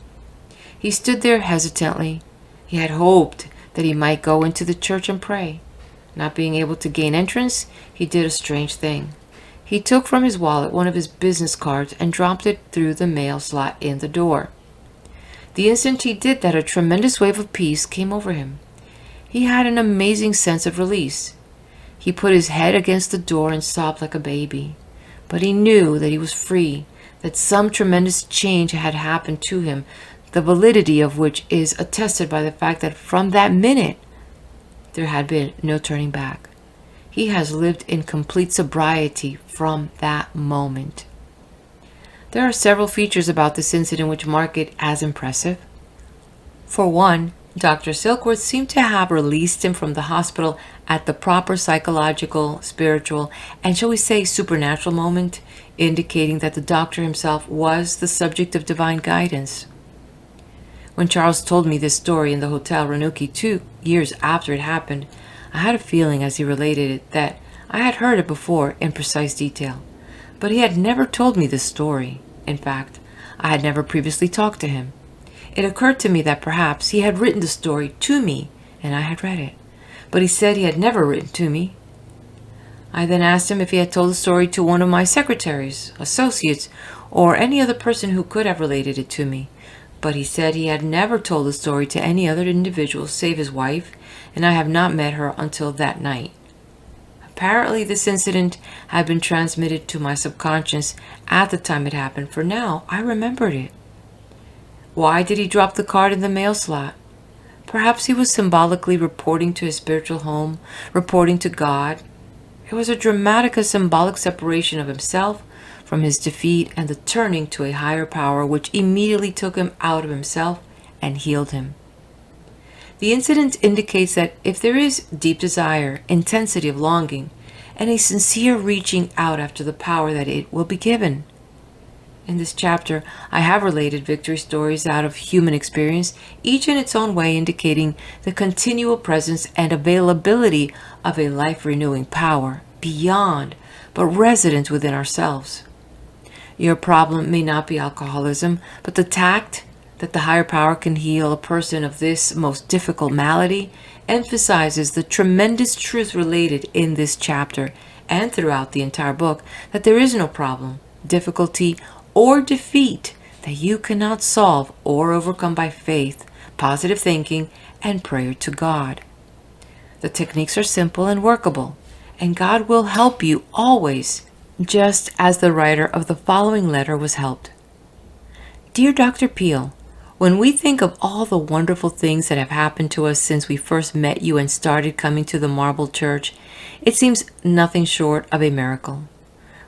He stood there hesitantly. He had hoped that he might go into the church and pray. Not being able to gain entrance, he did a strange thing. He took from his wallet one of his business cards and dropped it through the mail slot in the door. The instant he did that, a tremendous wave of peace came over him. He had an amazing sense of release. He put his head against the door and sobbed like a baby. But he knew that he was free, that some tremendous change had happened to him, the validity of which is attested by the fact that from that minute there had been no turning back. He has lived in complete sobriety from that moment. There are several features about this incident which mark it as impressive. For one, Dr. Silkworth seemed to have released him from the hospital at the proper psychological, spiritual, and shall we say supernatural moment, indicating that the doctor himself was the subject of divine guidance. When Charles told me this story in the Hotel Roanoke 2 years after it happened, I had a feeling as he related it that I had heard it before in precise detail, but he had never told me this story. In fact, I had never previously talked to him. It occurred to me that perhaps he had written the story to me and I had read it, but he said he had never written to me. I then asked him if he had told the story to one of my secretaries, associates, or any other person who could have related it to me, but he said he had never told the story to any other individual save his wife, and I have not met her until that night. Apparently this incident had been transmitted to my subconscious at the time it happened, for now I remembered it. Why did he drop the card in the mail slot? Perhaps he was symbolically reporting to his spiritual home, reporting to God. It was a dramatic, a symbolic separation of himself from his defeat and the turning to a higher power which immediately took him out of himself and healed him. The incident indicates that if there is deep desire, intensity of longing, and a sincere reaching out after the power, that it will be given. In this chapter, I have related victory stories out of human experience, each in its own way indicating the continual presence and availability of a life-renewing power beyond, but resident within ourselves. Your problem may not be alcoholism, but the tact that the higher power can heal a person of this most difficult malady emphasizes the tremendous truth related in this chapter and throughout the entire book that there is no problem, difficulty, or defeat that you cannot solve or overcome by faith, positive thinking, and prayer to God. The techniques are simple and workable, and God will help you always, just as the writer of the following letter was helped. Dear Dr. Peale, when we think of all the wonderful things that have happened to us since we first met you and started coming to the Marble Church, it seems nothing short of a miracle.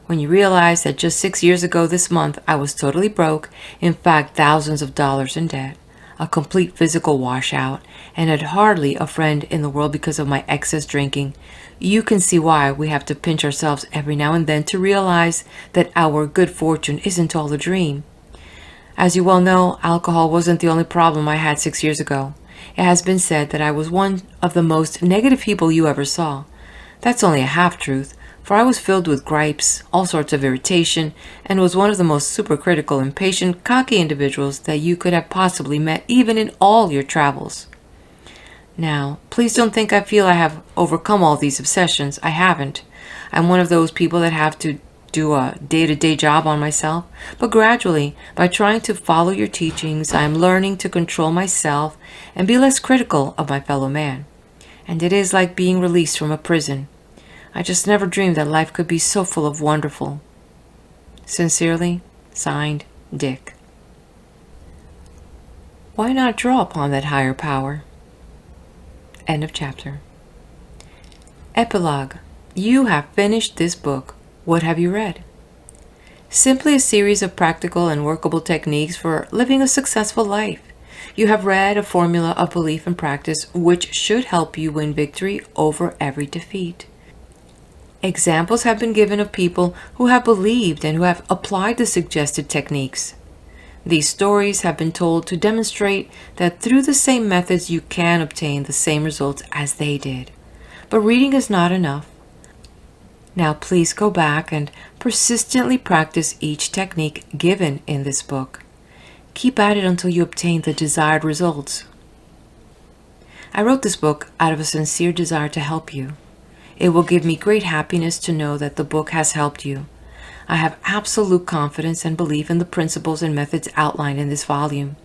When you realize that just 6 years ago this month I was totally broke, in fact thousands of dollars in debt, a complete physical washout, and had hardly a friend in the world because of my excess drinking, you can see why we have to pinch ourselves every now and then to realize that our good fortune isn't all a dream. As you well know, alcohol wasn't the only problem I had 6 years ago. It has been said that I was one of the most negative people you ever saw. That's only a half-truth, for I was filled with gripes, all sorts of irritation, and was one of the most supercritical, impatient, cocky individuals that you could have possibly met even in all your travels. Now, please don't think I feel I have overcome all these obsessions. I haven't. I'm one of those people that have to do a day-to-day job on myself, but gradually, by trying to follow your teachings, I am learning to control myself and be less critical of my fellow man. And it is like being released from a prison. I just never dreamed that life could be so full of wonderful. Sincerely, signed, Dick. Why not draw upon that higher power? End of chapter. Epilogue. You have finished this book. What have you read? Simply a series of practical and workable techniques for living a successful life. You have read a formula of belief and practice which should help you win victory over every defeat. Examples have been given of people who have believed and who have applied the suggested techniques. These stories have been told to demonstrate that through the same methods you can obtain the same results as they did. But reading is not enough. Now please go back and persistently practice each technique given in this book. Keep at it until you obtain the desired results. I wrote this book out of a sincere desire to help you. It will give me great happiness to know that the book has helped you. I have absolute confidence and belief in the principles and methods outlined in this volume.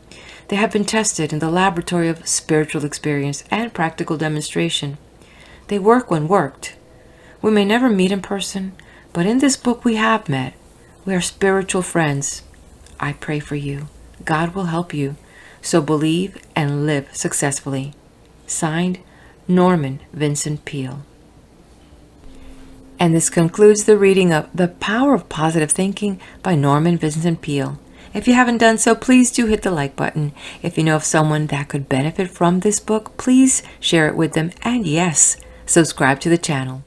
They have been tested in the laboratory of spiritual experience and practical demonstration. They work when worked. We may never meet in person, but in this book we have met. We are spiritual friends. I pray for you. God will help you. So believe and live successfully. Signed, Norman Vincent Peale. And this concludes the reading of The Power of Positive Thinking by Norman Vincent Peale. If you haven't done so, please do hit the like button. If you know of someone that could benefit from this book, please share it with them. And yes, subscribe to the channel.